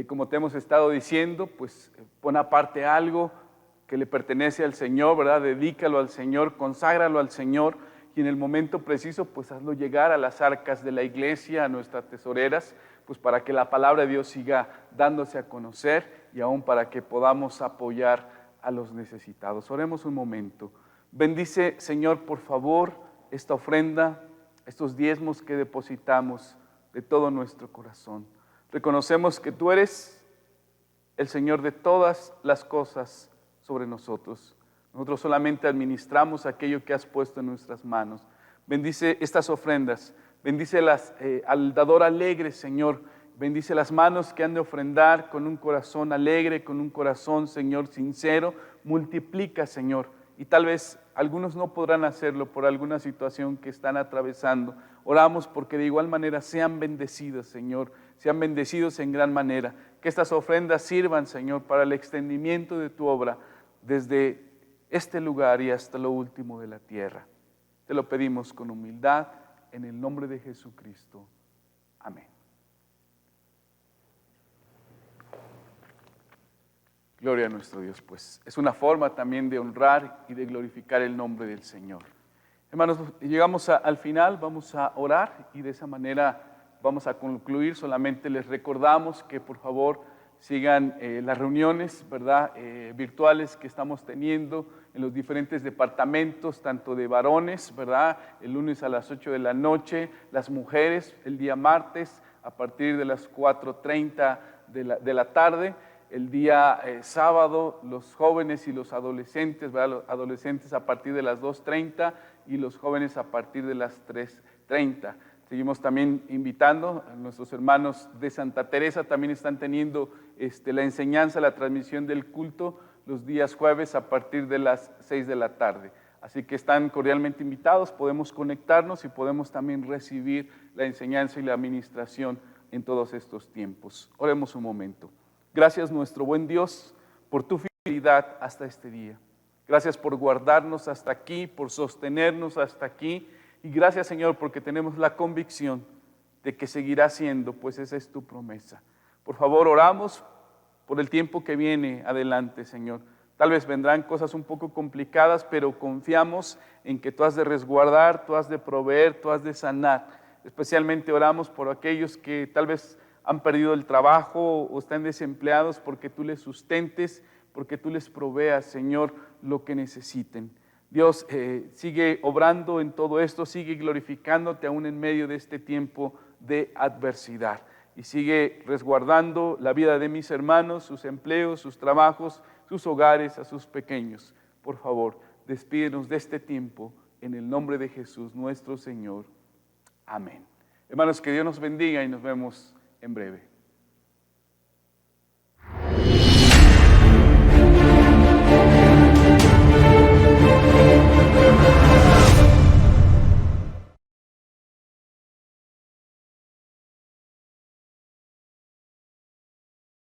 como te hemos estado diciendo, pues pon aparte algo que le pertenece al Señor, ¿verdad? Dedícalo al Señor, conságralo al Señor, y en el momento preciso, pues hazlo llegar a las arcas de la iglesia, a nuestras tesoreras, pues para que la palabra de Dios siga dándose a conocer y aún para que podamos apoyar a los necesitados. Oremos un momento. Bendice, Señor, por favor, esta ofrenda, estos diezmos que depositamos de todo nuestro corazón. Reconocemos que tú eres el Señor de todas las cosas sobre nosotros. Nosotros solamente administramos aquello que has puesto en nuestras manos. Bendice estas ofrendas, bendícelas al dador alegre, Señor. Bendice las manos que han de ofrendar con un corazón alegre, con un corazón, Señor, sincero. Multiplica, Señor. Y tal vez algunos no podrán hacerlo por alguna situación que están atravesando. Oramos porque de igual manera sean bendecidos, Señor. Sean bendecidos en gran manera. Que estas ofrendas sirvan, Señor, para el extendimiento de tu obra desde este lugar y hasta lo último de la tierra. Te lo pedimos con humildad en el nombre de Jesucristo. Amén. Gloria a nuestro Dios, pues. Es una forma también de honrar y de glorificar el nombre del Señor. Hermanos, llegamos al final, vamos a orar y de esa manera vamos a concluir. Solamente les recordamos que por favor sigan las reuniones, ¿verdad? Virtuales que estamos teniendo en los diferentes departamentos, tanto de varones, ¿verdad? El lunes a las 8 de la noche, las mujeres el día martes a partir de las 4:30 de la tarde. El día sábado, los jóvenes y los adolescentes, ¿verdad? Los adolescentes a partir de las 2:30 y los jóvenes a partir de las 3:30. Seguimos también invitando a nuestros hermanos de Santa Teresa, también están teniendo la enseñanza, la transmisión del culto los días jueves a partir de las 6 de la tarde. Así que están cordialmente invitados, podemos conectarnos y podemos también recibir la enseñanza y la administración en todos estos tiempos. Oremos un momento. Gracias, nuestro buen Dios, por tu fidelidad hasta este día. Gracias por guardarnos hasta aquí, por sostenernos hasta aquí. Y gracias, Señor, porque tenemos la convicción de que seguirá siendo, pues esa es tu promesa. Por favor, oramos por el tiempo que viene adelante, Señor. Tal vez vendrán cosas un poco complicadas, pero confiamos en que tú has de resguardar, tú has de proveer, tú has de sanar. Especialmente oramos por aquellos que tal vez han perdido el trabajo o están desempleados, porque tú les sustentes, porque tú les proveas, Señor, lo que necesiten. Dios, sigue obrando en todo esto, sigue glorificándote aún en medio de este tiempo de adversidad. Y sigue resguardando la vida de mis hermanos, sus empleos, sus trabajos, sus hogares, a sus pequeños. Por favor, despídenos de este tiempo en el nombre de Jesús, nuestro Señor. Amén. Hermanos, que Dios nos bendiga y nos vemos en breve.